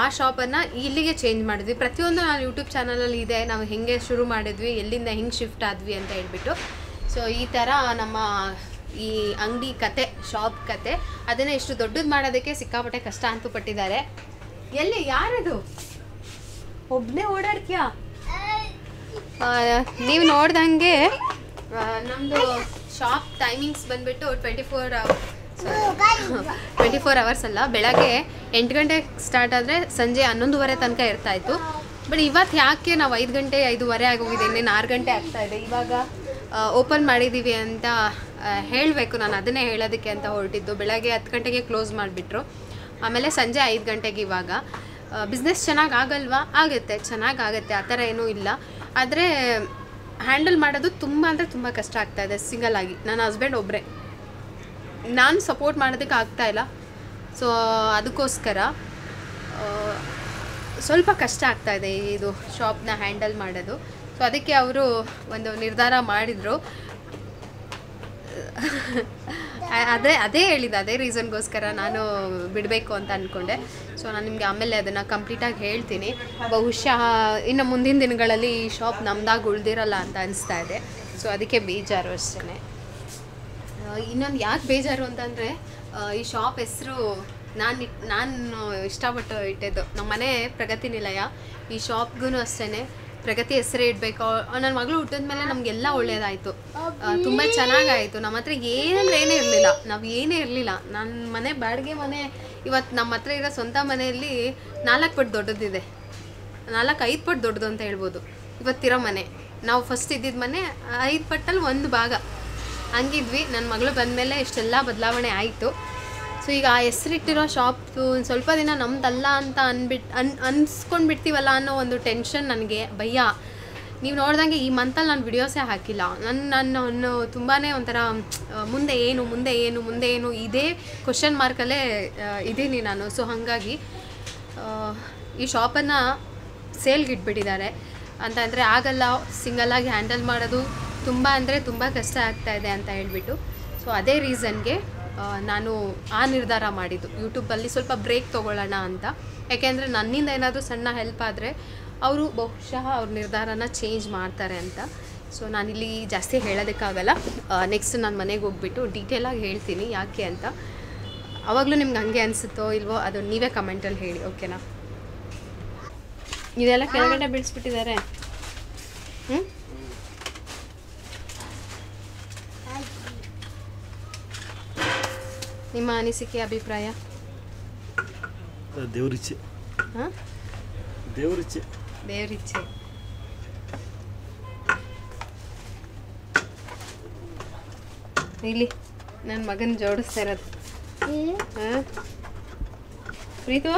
ಆ ಶಾಪನ್ನು ಇಲ್ಲಿಗೆ ಚೇಂಜ್ ಮಾಡಿದ್ವಿ. ಪ್ರತಿಯೊಂದು ನಾನು ಯೂಟ್ಯೂಬ್ ಚಾನಲಲ್ಲಿ ಇದೆ, ನಾವು ಹೆಂಗೆ ಶುರು ಮಾಡಿದ್ವಿ, ಎಲ್ಲಿಂದ ಹೆಂಗೆ ಶಿಫ್ಟ್ ಆದ್ವಿ ಅಂತ ಹೇಳ್ಬಿಟ್ಟು. ಸೊ ಈ ಥರ ನಮ್ಮ ಈ ಅಂಗಡಿ ಕತೆ, ಶಾಪ್ ಕತೆ. ಅದನ್ನೇ ಇಷ್ಟು ದೊಡ್ಡದು ಮಾಡೋದಕ್ಕೆ ಸಿಕ್ಕಾಪಟ್ಟೆ ಕಷ್ಟ ಅಂತೂ ಪಟ್ಟಿದ್ದಾರೆ. ಎಲ್ಲಿ ಯಾರದು? ಒಬ್ಬನೇ ಓಡಾಡ್ತೀಯಾ? ನೀವು ನೋಡ್ದಂಗೆ ನಮ್ಮದು ಶಾಪ್ ಟೈಮಿಂಗ್ಸ್ ಬಂದುಬಿಟ್ಟು 24 ಅವರ್ಸ್ ಅಲ್ಲ. ಬೆಳಗ್ಗೆ 8 ಗಂಟೆಗೆ ಸ್ಟಾರ್ಟ್ ಆದರೆ ಸಂಜೆ 11:30 ತನಕ ಇರ್ತಾಯಿತ್ತು. ಬಟ್ ಇವತ್ತು ಯಾಕೆ ನಾವು 5 ಗಂಟೆ 5:30 ಆಗೋಗಿದೆ, ಇನ್ನೇನು 6 ಗಂಟೆ ಆಗ್ತಾಯಿದೆ. ಇವಾಗ ಓಪನ್ ಮಾಡಿದ್ದೀವಿ ಅಂತ ಹೇಳಬೇಕು. ನಾನು ಅದನ್ನೇ ಹೇಳೋದಕ್ಕೆ ಅಂತ ಹೊರಟಿದ್ದು. ಬೆಳಗ್ಗೆ 10 ಗಂಟೆಗೆ ಕ್ಲೋಸ್ ಮಾಡಿಬಿಟ್ರು. ಆಮೇಲೆ ಸಂಜೆ 5 ಗಂಟೆಗೆ. ಇವಾಗ ಬಿಸ್ನೆಸ್ ಚೆನ್ನಾಗಿ ಆಗಲ್ವಾ? ಆಗುತ್ತೆ, ಚೆನ್ನಾಗಾಗುತ್ತೆ, ಆ ಥರ ಏನೂ ಇಲ್ಲ. ಆದರೆ ಹ್ಯಾಂಡಲ್ ಮಾಡೋದು ತುಂಬ ಅಂದರೆ ತುಂಬ ಕಷ್ಟ ಆಗ್ತಾಯಿದೆ ಸಿಂಗಲ್ ಆಗಿ. ನನ್ನ ಹಸ್ಬೆಂಡ್ ಒಬ್ಬರೇ, ನಾನು ಸಪೋರ್ಟ್ ಮಾಡೋದಕ್ಕೆ ಆಗ್ತಾಯಿಲ್ಲ. ಸೊ ಅದಕ್ಕೋಸ್ಕರ ಸ್ವಲ್ಪ ಕಷ್ಟ ಆಗ್ತಾಯಿದೆ ಇದು ಶಾಪ್ನ ಹ್ಯಾಂಡಲ್ ಮಾಡೋದು. ಸೊ ಅದಕ್ಕೆ ಅವರು ಒಂದು ನಿರ್ಧಾರ ಮಾಡಿದರು. ಅದೇ ಹೇಳಿದ್ದು, ಅದೇ ರೀಸನ್ಗೋಸ್ಕರ ನಾನು ಬಿಡಬೇಕು ಅಂತ ಅಂದ್ಕೊಂಡೆ. ಸೊ ನಾನು ನಿಮಗೆ ಆಮೇಲೆ ಅದನ್ನು ಕಂಪ್ಲೀಟಾಗಿ ಹೇಳ್ತೀನಿ. ಬಹುಶಃ ಇನ್ನು ಮುಂದಿನ ದಿನಗಳಲ್ಲಿ ಈ ಶಾಪ್ ನಮ್ದಾಗಿ ಉಳ್ದಿರಲ್ಲ ಅಂತ ಅನಿಸ್ತಾ ಇದೆ. ಸೊ ಅದಕ್ಕೆ ಬೇಜಾರು ಅಷ್ಟೇ. ಇನ್ನೊಂದು ಯಾಕೆ ಬೇಜಾರು ಅಂತಂದರೆ ಈ ಶಾಪ್ ಹೆಸರು ನಾನು ಇಷ್ಟಪಟ್ಟು ಇಟ್ಟಿದ್ದು. ನಮ್ಮ ಮನೆ ಪ್ರಗತಿ ನಿಲಯ. ಈ ಶಾಪ್ಗೂ ಅಷ್ಟೇ ಪ್ರಗತಿ ಹೆಸರೇ ಇಡಬೇಕು. ನನ್ನ ಮಗಳು ಹುಟ್ಟಿದ ಮೇಲೆ ನಮಗೆಲ್ಲ ಒಳ್ಳೇದಾಯಿತು, ತುಂಬ ಚೆನ್ನಾಗಾಯಿತು. ನಮ್ಮ ಹತ್ರ ಏನೇ ಇರಲಿಲ್ಲ, ನಾವು ಏನೇ ಇರಲಿಲ್ಲ. ನನ್ನ ಮನೆ ಬಾಡಿಗೆ ಮನೆ ಇವತ್ತು ನಮ್ಮ ಹತ್ರ ಇರೋ ಸ್ವಂತ ಮನೆಯಲ್ಲಿ 4 ಪಟ್ಟು ದೊಡ್ಡದಿದೆ, 4-5 ಪಟ್ಟು ದೊಡ್ಡದು ಅಂತ ಹೇಳ್ಬೋದು ಇವತ್ತಿರೋ ಮನೆ. ನಾವು ಫಸ್ಟ್ ಇದ್ದಿದ್ದ ಮನೆ 5 ಪಟ್ಟಲ್ಲಿ 1 ಭಾಗ ಹಂಗಿದ್ವಿ. ನನ್ನ ಮಗಳು ಬಂದಮೇಲೆ ಇಷ್ಟೆಲ್ಲ ಬದಲಾವಣೆ ಆಯಿತು. ಸೊ ಈಗ ಆ ಹೆಸರಿಟ್ಟಿರೋ ಶಾಪ್ದು ಸ್ವಲ್ಪ ದಿನ ನಮ್ದಲ್ಲ ಅಂತ ಅನ್ಸ್ಕೊಂಡ್ಬಿಡ್ತೀವಲ್ಲ ಅನ್ನೋ ಒಂದು ಟೆನ್ಷನ್ ನನಗೆ, ಭಯ. ನೀವು ನೋಡ್ದಂಗೆ ಈ ಮಂತಲ್ಲಿ ನಾನು ವಿಡಿಯೋಸೇ ಹಾಕಿಲ್ಲ. ನಾನು ತುಂಬಾ ಒಂಥರ ಮುಂದೆ ಏನು ಇದೇ ಕ್ವಶನ್ ಮಾರ್ಕಲ್ಲೇ ಇದ್ದೀನಿ ನಾನು. ಸೊ ಹಾಗಾಗಿ ಈ ಶಾಪನ್ನು ಸೇಲ್ಗೆ ಇಟ್ಬಿಟ್ಟಿದ್ದಾರೆ. ಅಂತಂದರೆ ಆಗಲ್ಲ, ಸಿಂಗಲಾಗಿ ಹ್ಯಾಂಡಲ್ ಮಾಡೋದು ತುಂಬ ಅಂದರೆ ತುಂಬ ಕಷ್ಟ ಆಗ್ತಾಯಿದೆ ಅಂತ ಹೇಳ್ಬಿಟ್ಟು. ಸೊ ಅದೇ ರೀಸನ್ಗೆ ನಾನು ಆ ನಿರ್ಧಾರ ಮಾಡಿದ್ದು, ಯೂಟ್ಯೂಬಲ್ಲಿ ಸ್ವಲ್ಪ ಬ್ರೇಕ್ ತೊಗೊಳ್ಳೋಣ ಅಂತ. ಯಾಕೆಂದರೆ ನನ್ನಿಂದ ಏನಾದರೂ ಸಣ್ಣ ಹೆಲ್ಪ್ ಆದರೆ ಅವರು ಬಹುಶಃ ಅವ್ರ ನಿರ್ಧಾರನ ಚೇಂಜ್ ಮಾಡ್ತಾರೆ ಅಂತ. ಸೊ ನಾನಿಲ್ಲಿ ಜಾಸ್ತಿ ಹೇಳೋದಕ್ಕಾಗಲ್ಲ. ನೆಕ್ಸ್ಟ್ ನಾನು ಮನೆಗೆ ಹೋಗ್ಬಿಟ್ಟು ಡೀಟೇಲಾಗಿ ಹೇಳ್ತೀನಿ ಯಾಕೆ ಅಂತ. ಅವಾಗಲೂ ನಿಮ್ಗೆ ಹಂಗೆ ಅನಿಸುತ್ತೋ ಇಲ್ವೋ ಅದು ನೀವೇ ಕಮೆಂಟಲ್ಲಿ ಹೇಳಿ, ಓಕೆನಾ? ಇದೆಲ್ಲ ಕೆಳಗಡೆ ಬಿಡಿಸ್ಬಿಟ್ಟಿದ್ದಾರೆ. ನಿಮ್ಮ ಅನಿಸಿಕೆ, ಅಭಿಪ್ರಾಯ? ದೇವ್ರಿಚ್ಛೆ. ಹಾಂ, ದೇವ್ರಿಚ್ಛೆ. ದೇವ್ರಿಚ್ಛೆ. ಇಲ್ಲಿ ನನ್ನ ಮಗನ ಜೋಡಿಸ್ತಾ ಇರೋದು. ಹಾಂ ಪ್ರೀತು,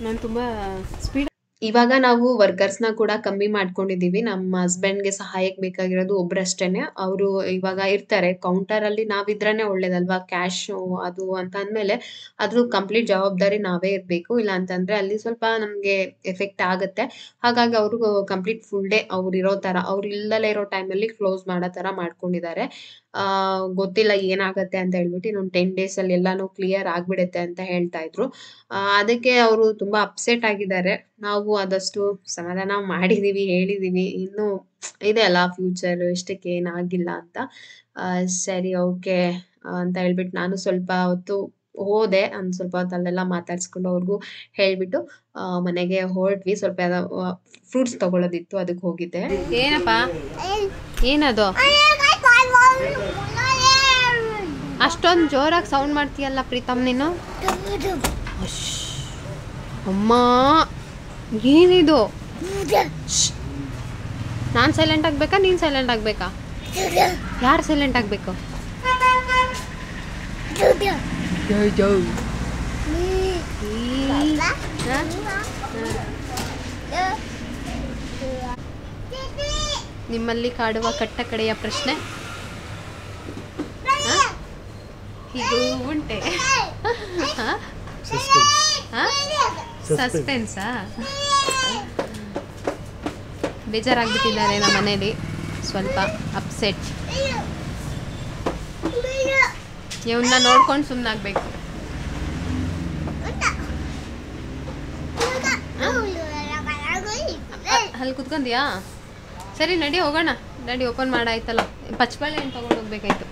ನಾನು ತುಂಬ ಸ್ಪೀಡ್. ಇವಾಗ ನಾವು ವರ್ಕರ್ಸ್ನ ಕೂಡ ಕಮ್ಮಿ ಮಾಡ್ಕೊಂಡಿದೀವಿ. ನಮ್ಮ ಹಸ್ಬೆಂಡ್ಗೆ ಸಹಾಯಕ್ಕೆ ಬೇಕಾಗಿರೋದು ಒಬ್ರಷ್ಟೇನೆ. ಅವರು ಇವಾಗ ಇರ್ತಾರೆ ಕೌಂಟರ್ ಅಲ್ಲಿ. ನಾವಿದ್ರೇನೆ ಒಳ್ಳೇದಲ್ವಾ, ಕ್ಯಾಶ್ ಅದು ಅಂತ ಅಂದ್ಮೇಲೆ ಅದ್ರ ಕಂಪ್ಲೀಟ್ ಜವಾಬ್ದಾರಿ ನಾವೇ ಇರ್ಬೇಕು. ಇಲ್ಲ ಅಂತಂದ್ರೆ ಅಲ್ಲಿ ಸ್ವಲ್ಪ ನಮ್ಗೆ ಎಫೆಕ್ಟ್ ಆಗುತ್ತೆ. ಹಾಗಾಗಿ ಅವರು ಕಂಪ್ಲೀಟ್ ಫುಲ್ ಡೇ ಅವ್ರು ಇರೋ ತರ, ಅವ್ರು ಇಲ್ದಲೇ ಇರೋ ಟೈಮಲ್ಲಿ ಕ್ಲೋಸ್ ಮಾಡೋ ತರ ಮಾಡ್ಕೊಂಡಿದ್ದಾರೆ. ಗೊತ್ತಿಲ್ಲ ಏನಾಗತ್ತೆ ಅಂತ ಹೇಳ್ಬಿಟ್ಟು. ಇನ್ನೊಂದು 10 days ಅಲ್ಲಿ ಎಲ್ಲಾನು ಕ್ಲಿಯರ್ ಆಗ್ಬಿಡುತ್ತೆ ಅಂತ ಹೇಳ್ತಾ ಇದ್ರು. ಅದಕ್ಕೆ ಅವರು ತುಂಬಾ ಅಪ್ಸೆಟ್ ಆಗಿದ್ದಾರೆ. ನಾವು ಆದಷ್ಟು ಸಮಾಧಾನ ಮಾಡಿದೀವಿ, ಹೇಳಿದೀವಿ. ಇನ್ನು ಇದೆ ಅಲ್ಲ ಫ್ಯೂಚರ್, ಇಷ್ಟಕ್ಕೆ ಏನಾಗಿಲ್ಲ ಅಂತ. ಸರಿ ಓಕೆ ಅಂತ ಹೇಳ್ಬಿಟ್ಟು ನಾನು ಸ್ವಲ್ಪ ಹೊತ್ತು ಹೋದೆ. ಸ್ವಲ್ಪ ಹೊತ್ತು ಅಲ್ಲೆಲ್ಲ ಮಾತಾಡ್ಸ್ಕೊಂಡು ಅವ್ರಿಗೂ ಹೇಳ್ಬಿಟ್ಟು ಮನೆಗೆ ಹೊರಟ್ವಿ. ಸ್ವಲ್ಪ ಫ್ರೂಟ್ಸ್ ತಗೊಳ್ಳೋದಿತ್ತು, ಅದಕ್ಕೆ ಹೋಗಿದ್ದೆ. ಏನಪ್ಪ, ಏನದು ಅಷ್ಟೊಂದು ಜೋರಾಗಿ ಸೌಂಡ್ ಮಾಡ್ತೀಯಲ್ಲ ಪ್ರೀತಮ್ ನೀನು? ಅಮ್ಮ ಏನಿದು? ನಾನು ಸೈಲೆಂಟ್ ಆಗಬೇಕಾ, ನೀನು ಸೈಲೆಂಟ್ ಆಗಬೇಕಾ? ಯಾರು ಸೈಲೆಂಟ್ ಆಗಬೇಕು? ನಿಮ್ಮಲ್ಲಿ ಕಾಡುವ ಕಟ್ಟ ಕಡೆಯ ಪ್ರಶ್ನೆ ಹೀಗೂ ಉಂಟೆ. ಸಸ್ಪೆನ್ಸಾ? ಬೇಜಾರಾಗ್ಬಿಟ್ಟಿದ್ದಾರೆ ನಮ್ಮ ಮನೇಲಿ, ಸ್ವಲ್ಪ ಅಪ್ಸೆಟ್. ಇವನ್ನ ನೋಡ್ಕೊಂಡು ಸುಮ್ಮನಾಗಬೇಕು. ಅಲ್ಲಿ ಕುತ್ಕೊಂಡ್ಯಾ? ಸರಿ ನಡಿ ಹೋಗೋಣ. ನಡಿ, ಓಪನ್ ಮಾಡಾಯ್ತಲ್ಲ. ಪಚ್ಚಬಾಳೆ ಹಣ್ಣು ತೊಗೊಂಡು ಹೋಗ್ಬೇಕಾಯ್ತು.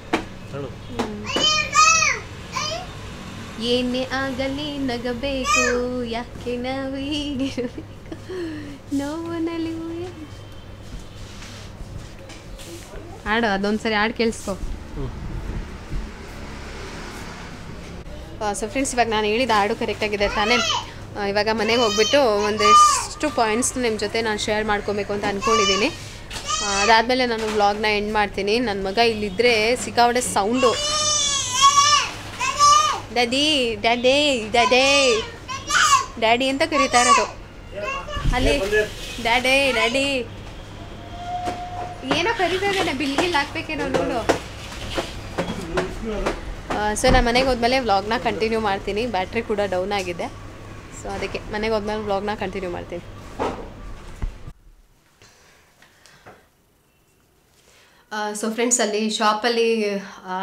ಏನೇ ಆಗಲಿ ನಗಬೇಕು, ಯಾಕೆ ನಾವು ಹೀಗಿರಬೇಕು, ನೋವಿನಲ್ಲಿ ಹಾಡು ಅದೊಂದ್ಸರಿ ಹಾಡು ಕೇಳಿಸ್ಕೊ. ಸೊ ಫ್ರೆಂಡ್ಸ್, ಇವಾಗ ನಾನು ಹೇಳಿದ ಹಾಡು ಕರೆಕ್ಟಾಗಿದೆ ತಾನೇ? ಇವಾಗ ಮನೆಗೆ ಹೋಗ್ಬಿಟ್ಟು ಒಂದಷ್ಟು ಪಾಯಿಂಟ್ಸ್ನ ನಿಮ್ಮ ಜೊತೆ ನಾನು ಶೇರ್ ಮಾಡ್ಕೊಬೇಕು ಅಂತ ಅಂದ್ಕೊಂಡಿದ್ದೀನಿ. ಅದಾದಮೇಲೆ ನಾನು ವ್ಲಾಗ್ನ ಎಂಡ್ ಮಾಡ್ತೀನಿ. ನನ್ನ ಮಗ ಇಲ್ಲಿದ್ದರೆ ಸಿಕ್ಕಾಪಟ್ಟೆ ಸೌಂಡು. ಡ್ಯಾಡಿ ಡ್ಯಾಡಿ ಡ್ಯಾಡೇ ಡ್ಯಾಡಿ ಅಂತ ಕರೀತಾ ಇರೋದು. ಅಲ್ಲಿ ಡ್ಯಾಡೇ ಡ್ಯಾಡಿ ಏನೋ ಕರೀತಾ ಇದ್ದಾನೆ. ಬಿಲ್ಗಿಲ್ ಹಾಕ್ಬೇಕೇನೋ ನೋಡು. ಸೊ ನಾನು ಮನೆಗೆ ಹೋದ್ಮೇಲೆ ವ್ಲಾಗ್ನ ಕಂಟಿನ್ಯೂ ಮಾಡ್ತೀನಿ. ಬ್ಯಾಟ್ರಿ ಕೂಡ ಡೌನ್ ಆಗಿದೆ. ಸೊ ಅದಕ್ಕೆ ಮನೆಗೆ ಹೋದ್ಮೇಲೆ ವ್ಲಾಗ್ನ ಕಂಟಿನ್ಯೂ ಮಾಡ್ತೀನಿ. ಸೊ ಫ್ರೆಂಡ್ಸ್, ಅಲ್ಲಿ ಶಾಪಲ್ಲಿ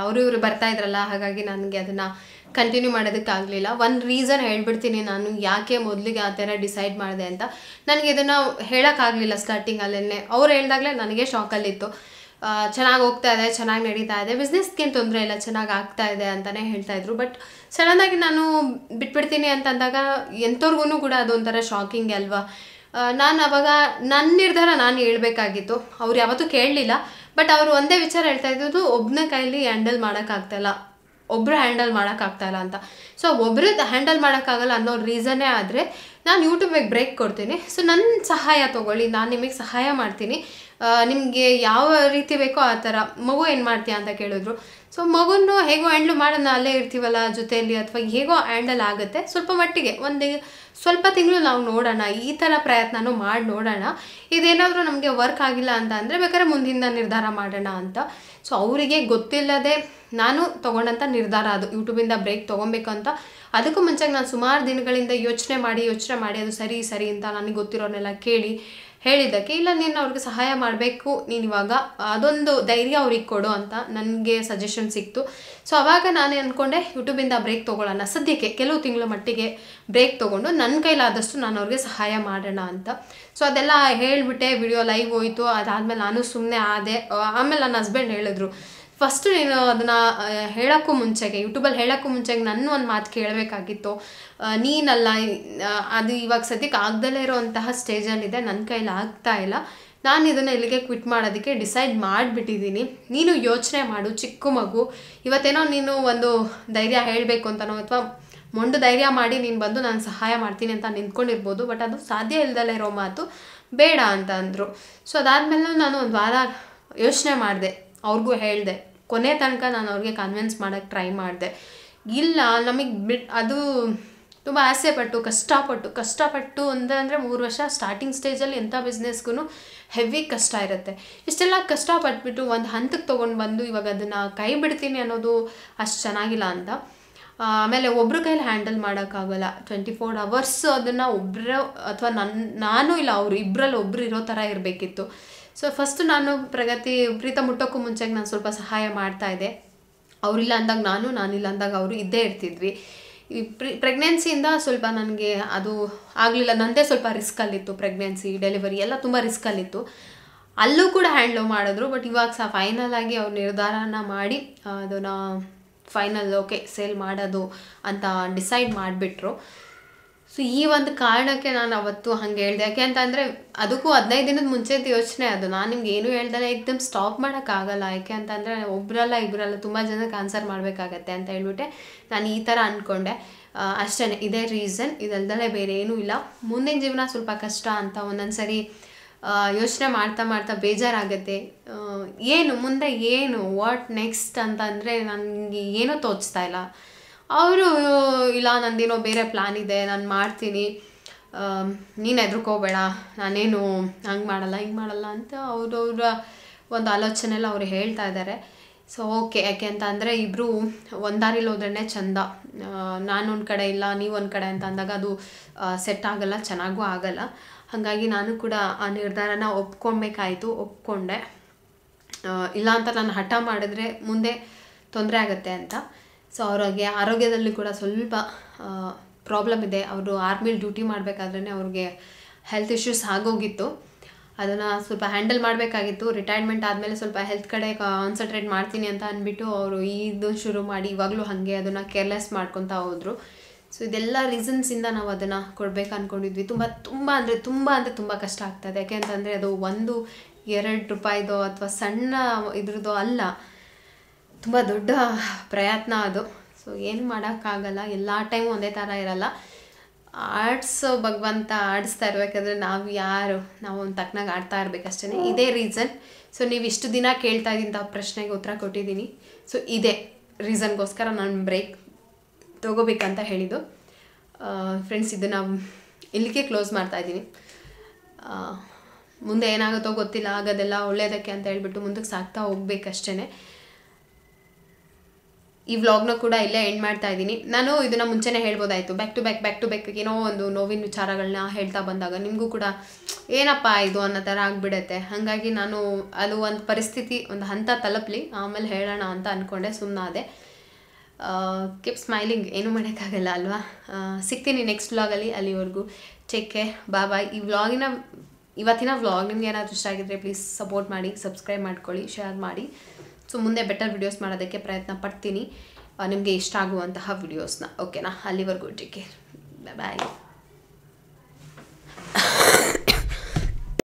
ಅವರು ಇವರು ಬರ್ತಾ ಇದ್ರಲ್ಲ, ಹಾಗಾಗಿ ನನಗೆ ಅದನ್ನು ಕಂಟಿನ್ಯೂ ಮಾಡೋದಕ್ಕಾಗಲಿಲ್ಲ. ಒಂದು ರೀಸನ್ ಹೇಳ್ಬಿಡ್ತೀನಿ ನಾನು ಯಾಕೆ ಮೊದಲಿಗೆ ಆ ಥರ ಡಿಸೈಡ್ ಮಾಡಿದೆ ಅಂತ. ನನಗೆ ಇದನ್ನು ಹೇಳೋಕ್ಕಾಗಲಿಲ್ಲ ಸ್ಟಾರ್ಟಿಂಗಲ್ಲೇ. ಅವ್ರು ಹೇಳ್ದಾಗಲೇ ನನಗೆ ಶಾಕಲ್ಲಿತ್ತು. ಚೆನ್ನಾಗಿ ಹೋಗ್ತಾ ಇದೆ, ಚೆನ್ನಾಗಿ ನಡೀತಾ ಇದೆ, ಬಿಸ್ನೆಸ್ಗೇನು ತೊಂದರೆ ಇಲ್ಲ, ಚೆನ್ನಾಗಿ ಆಗ್ತಾ ಇದೆ ಅಂತಲೇ ಹೇಳ್ತಾಯಿದ್ರು. ಬಟ್ ಸಡನ್ನಾಗಿ ನಾನು ಬಿಟ್ಬಿಡ್ತೀನಿ ಅಂತಂದಾಗ ಎಂಥವ್ರಿಗೂ ಕೂಡ ಅದೊಂಥರ ಶಾಕಿಂಗ್ ಅಲ್ವಾ. ನಾನು ಅವಾಗ ನನ್ನ ನಿರ್ಧಾರ ನಾನು ಹೇಳ್ಬೇಕಾಗಿತ್ತು. ಅವ್ರು ಯಾವತ್ತೂ ಕೇಳಲಿಲ್ಲ. ಬಟ್ ಅವರು ಒಂದೇ ವಿಚಾರ ಹೇಳ್ತಾ ಇದ್ದು, ಒಬ್ಬನೇ ಕೈಲಿ ಹ್ಯಾಂಡಲ್ ಮಾಡೋಕ್ಕಾಗ್ತಾಯಿಲ್ಲ, ಒಬ್ಬರು ಹ್ಯಾಂಡಲ್ ಮಾಡೋಕ್ಕಾಗ್ತಾಯಿಲ್ಲ ಅಂತ. ಸೊ ಒಬ್ಬರು ಹ್ಯಾಂಡಲ್ ಮಾಡೋಕ್ಕಾಗಲ್ಲ ಅನ್ನೋ ರೀಸನ್ನೇ ಆದರೆ ನಾನು ಯೂಟ್ಯೂಬಿಗೆ ಬ್ರೇಕ್ ಕೊಡ್ತೀನಿ. ಸೊ ನನ್ನ ಸಹಾಯ ತೊಗೊಳ್ಳಿ, ನಾನು ನಿಮಗೆ ಸಹಾಯ ಮಾಡ್ತೀನಿ, ನಿಮಗೆ ಯಾವ ರೀತಿ ಬೇಕೋ ಆ ಥರ. ಮಗು ಏನು ಮಾಡ್ತೀಯಾ ಅಂತ ಕೇಳಿದ್ರು. ಸೊ ಮಗುನು ಹೇಗೋ ಹ್ಯಾಂಡ್ಲ್ ಮಾಡೋಣ, ಅಲ್ಲೇ ಇರ್ತೀವಲ್ಲ ಜೊತೆಯಲ್ಲಿ, ಅಥವಾ ಹೇಗೋ ಹ್ಯಾಂಡಲ್ ಆಗುತ್ತೆ ಸ್ವಲ್ಪ ಮಟ್ಟಿಗೆ. ಸ್ವಲ್ಪ ತಿಂಗಳು ನಾವು ನೋಡೋಣ, ಈ ಥರ ಪ್ರಯತ್ನನೂ ಮಾಡಿ ನೋಡೋಣ. ಇದೇನಾದರೂ ನಮಗೆ ವರ್ಕ್ ಆಗಿಲ್ಲ ಅಂತ ಅಂದರೆ ಬೇಕಾದ್ರೆ ಮುಂದಿನ ನಿರ್ಧಾರ ಮಾಡೋಣ ಅಂತ. ಸೊ ಅವರಿಗೆ ಗೊತ್ತಿಲ್ಲದೆ ನಾನು ತೊಗೊಂಡಂಥ ನಿರ್ಧಾರ ಅದು, ಯೂಟ್ಯೂಬಿಂದ ಬ್ರೇಕ್ ತೊಗೊಬೇಕು ಅಂತ. ಅದಕ್ಕೂ ಮುಂಚೆಗೆ ನಾನು ಸುಮಾರು ದಿನಗಳಿಂದ ಯೋಚನೆ ಮಾಡಿ ಅದು ಸರಿ ಅಂತ ನನಗೆ ಗೊತ್ತಿರೋನೆಲ್ಲ ಕೇಳಿ ಹೇಳಿದ್ದಕ್ಕೆ, ಇಲ್ಲ ನೀನು ಅವ್ರಿಗೆ ಸಹಾಯ ಮಾಡಬೇಕು, ನೀನು ಇವಾಗ ಅದೊಂದು ಧೈರ್ಯ ಅವ್ರಿಗೆ ಕೊಡು ಅಂತ ನನಗೆ ಸಜೆಷನ್ ಸಿಕ್ತು. ಸೊ ಆವಾಗ ನಾನು ಅಂದ್ಕೊಂಡೆ ಯೂಟ್ಯೂಬಿಂದ ಬ್ರೇಕ್ ತೊಗೊಳ್ಳೋಣ, ಸದ್ಯಕ್ಕೆ ಕೆಲವು ತಿಂಗಳ ಮಟ್ಟಿಗೆ ಬ್ರೇಕ್ ತೊಗೊಂಡು ನನ್ನ ಕೈಲಾದಷ್ಟು ನಾನು ಅವ್ರಿಗೆ ಸಹಾಯ ಮಾಡೋಣ ಅಂತ. ಸೊ ಅದೆಲ್ಲ ಹೇಳಿಬಿಟ್ಟೆ, ವಿಡಿಯೋ ಲೈವ್ ಹೋಯಿತು. ಅದಾದಮೇಲೆ ನಾನು ಸುಮ್ಮನೆ ಆದೆ. ಆಮೇಲೆ ನನ್ನ ಹಸ್ಬೆಂಡ್ ಹೇಳಿದ್ರು, ಫಸ್ಟು ನೀನು ಅದನ್ನು ಹೇಳೋಕ್ಕೂ ಮುಂಚೆಗೆ, ಯೂಟ್ಯೂಬಲ್ಲಿ ಹೇಳೋಕ್ಕೂ ಮುಂಚೆಗೆ ನನ್ನ ಒಂದು ಮಾತು ಕೇಳಬೇಕಾಗಿತ್ತು. ನೀನಲ್ಲ, ಅದು ಇವಾಗ ಸದ್ಯಕ್ಕೆ ಆಗ್ದಲೇ ಇರೋವಂತಹ ಸ್ಟೇಜಲ್ಲಿದೆ, ನನ್ನ ಕೈಲಿ ಆಗ್ತಾ ಇಲ್ಲ, ನಾನು ಇದನ್ನು ಇಲ್ಲಿಗೆ ಕ್ವಿಟ್ ಮಾಡೋದಕ್ಕೆ ಡಿಸೈಡ್ ಮಾಡಿಬಿಟ್ಟಿದ್ದೀನಿ. ನೀನು ಯೋಚನೆ ಮಾಡು, ಚಿಕ್ಕ ಮಗು, ಇವತ್ತೇನೋ ನೀನು ಒಂದು ಧೈರ್ಯ ಹೇಳಬೇಕು ಅಂತನೋ ಅಥವಾ ಮೊಂಡು ಧೈರ್ಯ ಮಾಡಿ ನೀನು ಬಂದು ನಾನು ಸಹಾಯ ಮಾಡ್ತೀನಿ ಅಂತ ನಿಂತ್ಕೊಂಡಿರ್ಬೋದು, ಬಟ್ ಅದು ಸಾಧ್ಯ ಇಲ್ದಲೇ ಇರೋ ಮಾತು ಬೇಡ ಅಂತ ಅಂದರು. ಸೊ ಅದಾದಮೇಲೆ ನಾನು ಒಂದು ವಾರ ಯೋಚನೆ ಮಾಡಿದೆ, ಅವ್ರಿಗೂ ಹೇಳಿದೆ. ಕೊನೆ ತನಕ ನಾನು ಅವ್ರಿಗೆ ಕನ್ವಿನ್ಸ್ ಮಾಡೋಕ್ಕೆ ಟ್ರೈ ಮಾಡಿದೆ. ಇಲ್ಲ ನಮಗೆ ಅದು ತುಂಬ ಆಸೆಪಟ್ಟು ಕಷ್ಟಪಟ್ಟು ಅಂದರೆ 3 ವರ್ಷ ಸ್ಟಾರ್ಟಿಂಗ್ ಸ್ಟೇಜಲ್ಲಿ ಎಂಥ ಬಿಸ್ನೆಸ್ಗೂ ಹೆವಿ ಕಷ್ಟ ಇರುತ್ತೆ. ಇಷ್ಟೆಲ್ಲ ಕಷ್ಟಪಟ್ಬಿಟ್ಟು ಒಂದು ಹಂತಕ್ಕೆ ತೊಗೊಂಡು ಬಂದು ಇವಾಗ ಅದನ್ನು ಕೈ ಬಿಡ್ತೀನಿ ಅನ್ನೋದು ಅಷ್ಟು ಚೆನ್ನಾಗಿಲ್ಲ ಅಂತ. ಆಮೇಲೆ ಒಬ್ಬರ ಕೈಲಿ ಹ್ಯಾಂಡಲ್ ಮಾಡೋಕ್ಕಾಗಲ್ಲ. 24 hours ಅದನ್ನು ಒಬ್ಬರು ಅಥವಾ ನಾನು ಇಲ್ಲ ಅವರು ಇಬ್ಬರಲ್ಲಿ ಒಬ್ಬರು ಇರೋ ಥರ ಇರಬೇಕಿತ್ತು. ಸೊ ಫಸ್ಟು ನಾನು ಪ್ರೀತ ಮುಟ್ಟೋಕ್ಕೂ ಮುಂಚೆಗೆ ನಾನು ಸ್ವಲ್ಪ ಸಹಾಯ ಮಾಡ್ತಾಯಿದ್ದೆ. ಅವರಿಲ್ಲ ಅಂದಾಗ ನಾನಿಲ್ಲ ಅಂದಾಗ ಅವರು ಇದ್ದೇ ಇರ್ತಿದ್ವಿ. ಈ ಪ್ರೆಗ್ನೆನ್ಸಿಯಿಂದ ಸ್ವಲ್ಪ ನನಗೆ ಅದು ಆಗಲಿಲ್ಲ, ನನ್ನದೇ ಸ್ವಲ್ಪ ರಿಸ್ಕಲ್ಲಿತ್ತು. ಪ್ರೆಗ್ನೆನ್ಸಿ, ಡೆಲಿವರಿ ಎಲ್ಲ ತುಂಬ ರಿಸ್ಕಲ್ಲಿತ್ತು. ಅಲ್ಲೂ ಕೂಡ ಹ್ಯಾಂಡ್ಲ್ ಮಾಡಿದ್ರು. ಬಟ್ ಇವಾಗ ಫೈನಲ್ ಆಗಿ ಅವ್ರು ನಿರ್ಧಾರನ ಮಾಡಿ ಅದನ್ನು ಫೈನಲ್ ಓಕೆ ಸೇಲ್ ಮಾಡೋದು ಅಂತ ಡಿಸೈಡ್ ಮಾಡಿಬಿಟ್ರು. ಸೊ ಈ ಒಂದು ಕಾರಣಕ್ಕೆ ನಾನು ಅವತ್ತು ಹಂಗೆ ಹೇಳಿದೆ. ಯಾಕೆ ಅಂತಂದರೆ ಅದಕ್ಕೂ 15 ದಿನದ ಮುಂಚೆದು ಯೋಚನೆ ಅದು. ನಾನು ನಿಮ್ಗೆ ಏನೂ ಹೇಳ್ದಲ್ಲ ಏಕ್ದಮ್ ಸ್ಟಾಪ್ ಮಾಡೋಕ್ಕಾಗಲ್ಲ. ಯಾಕೆ ಅಂತಂದರೆ ಇಬ್ಬರಲ್ಲ ತುಂಬ ಜನಕ್ಕೆ ಆನ್ಸರ್ ಮಾಡಬೇಕಾಗತ್ತೆ ಅಂತ ಹೇಳ್ಬಿಟ್ಟೆ ನಾನು ಈ ಥರ ಅಂದ್ಕೊಂಡೆ. ಅಷ್ಟೇ, ಇದೇ ರೀಸನ್, ಇದಲ್ದಲೇ ಬೇರೆ ಏನೂ ಇಲ್ಲ. ಮುಂದಿನ ಜೀವನ ಸ್ವಲ್ಪ ಕಷ್ಟ ಅಂತ ಒಂದೊಂದು ಸರಿ ಯೋಚನೆ ಮಾಡ್ತಾ ಬೇಜಾರಾಗುತ್ತೆ. ಮುಂದೆ ಏನು ವಾಟ್ ನೆಕ್ಸ್ಟ್ ಅಂತಂದರೆ ನನಗೆ ಏನೂ ತೋಚ್ತಾ ಇಲ್ಲ. ಅವರು ಇಲ್ಲ ನಂದೇನೋ ಬೇರೆ ಪ್ಲ್ಯಾನ್ ಇದೆ, ನಾನು ಮಾಡ್ತೀನಿ, ನೀನು ಹೆದರ್ಕೋಬೇಡ, ನಾನೇನು ಹಂಗೆ ಮಾಡಲ್ಲ ಹಿಂಗೆ ಮಾಡಲ್ಲ ಅಂತ ಅವರವರ ಒಂದು ಆಲೋಚನೆಲ್ಲ ಅವ್ರು ಹೇಳ್ತಾ ಇದ್ದಾರೆ. ಸೊ ಓಕೆ, ಯಾಕೆ ಅಂತ ಅಂದರೆ ಇಬ್ಬರು ಒಂದಾರಿಲಿ ಹೋದ್ರೇ ಚಂದ. ನಾನು ಒಂದು ಕಡೆ ಇಲ್ಲ ನೀವು ಒಂದು ಕಡೆ ಅಂತ ಅಂದಾಗ ಅದು ಸೆಟ್ ಆಗಲ್ಲ, ಚೆನ್ನಾಗೂ ಆಗಲ್ಲ. ಹಾಗಾಗಿ ನಾನು ಕೂಡ ಆ ನಿರ್ಧಾರನ ಒಪ್ಕೊಂಡೆ. ಇಲ್ಲ ಅಂತ ನಾನು ಹಠ ಮಾಡಿದ್ರೆ ಮುಂದೆ ತೊಂದರೆ ಆಗುತ್ತೆ ಅಂತ. ಸೊ ಅವ್ರಿಗೆ ಆರೋಗ್ಯದಲ್ಲಿ ಕೂಡ ಸ್ವಲ್ಪ ಪ್ರಾಬ್ಲಮ್ ಇದೆ. ಅವರು ಆರ್ಮಿಲಿ ಡ್ಯೂಟಿ ಮಾಡಬೇಕಾದ್ರೆ ಅವ್ರಿಗೆ ಹೆಲ್ತ್ ಇಶ್ಯೂಸ್ ಆಗೋಗಿತ್ತು. ಅದನ್ನು ಸ್ವಲ್ಪ ಹ್ಯಾಂಡಲ್ ಮಾಡಬೇಕಾಗಿತ್ತು. ರಿಟೈರ್ಮೆಂಟ್ ಆದಮೇಲೆ ಸ್ವಲ್ಪ ಹೆಲ್ತ್ ಕಡೆ ಕಾನ್ಸಂಟ್ರೇಟ್ ಮಾಡ್ತೀನಿ ಅಂತ ಅಂದ್ಬಿಟ್ಟು ಅವರು ಇದು ಶುರು ಮಾಡಿ ಇವಾಗಲೂ ಹಾಗೆ ಅದನ್ನು ಕೇರ್ಲೆಸ್ ಮಾಡ್ಕೊತಾ ಹೋದರು. ಸೊ ಇದೆಲ್ಲ ರೀಸನ್ಸಿಂದ ನಾವು ಅದನ್ನು ಕೊಡಬೇಕು ಅಂದ್ಕೊಂಡಿದ್ವಿ. ತುಂಬ ಕಷ್ಟ ಆಗ್ತದೆ. ಯಾಕೆ ಅಂತಂದರೆ ಅದು 1-2 ರೂಪಾಯಿದೋ ಅಥವಾ ಸಣ್ಣ ಇದ್ರದ್ದೋ ಅಲ್ಲ, ತುಂಬ ದೊಡ್ಡ ಪ್ರಯತ್ನ ಅದು. ಸೊ ಏನು ಮಾಡೋಕ್ಕಾಗಲ್ಲ, ಎಲ್ಲ ಟೈಮು ಒಂದೇ ಥರ ಇರಲ್ಲ. ಭಗವಂತ ಆಡಿಸ್ತಾ ಇರಬೇಕಾದ್ರೆ ನಾವು ಒಂದು ತಕ್ಕನಾಗ ಆಡ್ತಾ ಇರಬೇಕಷ್ಟೇ. ಇದೇ ರೀಸನ್. ಸೊ ನೀವು ಇಷ್ಟು ದಿನ ಕೇಳ್ತಾ ಇದ್ದಂಥ ಪ್ರಶ್ನೆಗೆ ಉತ್ತರ ಕೊಟ್ಟಿದ್ದೀನಿ. ಸೊ ಇದೇ ರೀಸನ್ಗೋಸ್ಕರ ನಾನು ಬ್ರೇಕ್ ತೊಗೋಬೇಕಂತ ಹೇಳಿದ್ದು. ಫ್ರೆಂಡ್ಸ್, ಇದನ್ನು ಇಲ್ಲಿಗೆ ಕ್ಲೋಸ್ ಮಾಡ್ತಾಯಿದ್ದೀನಿ. ಮುಂದೆ ಏನಾಗುತ್ತೋ ಗೊತ್ತಿಲ್ಲ, ಆಗೋದೆಲ್ಲ ಒಳ್ಳೆಯದಕ್ಕೆ ಅಂತ ಹೇಳ್ಬಿಟ್ಟು ಮುಂದಕ್ಕೆ ಸಾಕ್ತಾ ಹೋಗ್ಬೇಕಷ್ಟೇ. ಈ ವ್ಲಾಗ್ನ ಕೂಡ ಇಲ್ಲೇ ಎಂಡ್ ಮಾಡ್ತಾ ಇದ್ದೀನಿ. ನಾನು ಇದನ್ನು ಮುಂಚೆನೇ ಹೇಳ್ಬೋದಾಯಿತು, ಬ್ಯಾಕ್ ಟು ಬ್ಯಾಕ್ ಏನೋ ಒಂದು ನೋವಿನ ವಿಚಾರಗಳನ್ನ ಹೇಳ್ತಾ ಬಂದಾಗ ನಿಮಗೂ ಕೂಡ ಏನಪ್ಪ ಇದು ಅನ್ನೋ ಥರ ಆಗಿಬಿಡುತ್ತೆ. ಹಾಗಾಗಿ ನಾನು ಅದು ಒಂದು ಪರಿಸ್ಥಿತಿ, ಒಂದು ಹಂತ ತಲುಪಲಿ ಆಮೇಲೆ ಹೇಳೋಣ ಅಂತ ಅಂದ್ಕೊಂಡೆ ಸುಮ್ಮನಾದೆ. ಕೀಪ್ ಸ್ಮೈಲಿಂಗ್, ಏನೂ ಮಾಡೋಕ್ಕಾಗಲ್ಲ ಅಲ್ವಾ. ಸಿಗ್ತೀನಿ ನೆಕ್ಸ್ಟ್ ವ್ಲಾಗಲ್ಲಿ. ಅಲ್ಲಿವರೆಗೂ ಟೇಕ್ ಕೇರ್, ಬಾಯ್. ಇವತ್ತಿನ ವ್ಲಾಗ್ ನಿಮ್ಗೆ ಏನಾದರೂ ಇಷ್ಟ ಆಗಿದ್ರೆ ಪ್ಲೀಸ್ ಸಪೋರ್ಟ್ ಮಾಡಿ, ಸಬ್ಸ್ಕ್ರೈಬ್ ಮಾಡ್ಕೊಳ್ಳಿ, ಶೇರ್ ಮಾಡಿ. ಸೊ ಮುಂದೆ ಬೆಟರ್ ವಿಡಿಯೋಸ್ ಮಾಡೋದಕ್ಕೆ ಪ್ರಯತ್ನ ಪಡ್ತೀನಿ, ನಿಮಗೆ ಇಷ್ಟ ಆಗುವಂತಹ ವಿಡಿಯೋಸ್ನ. ಓಕೆನಾ? ಅಲ್ಲಿವರೆಗೂ ಟೇಕ್ ಕೇರ್, ಬಾಯ್.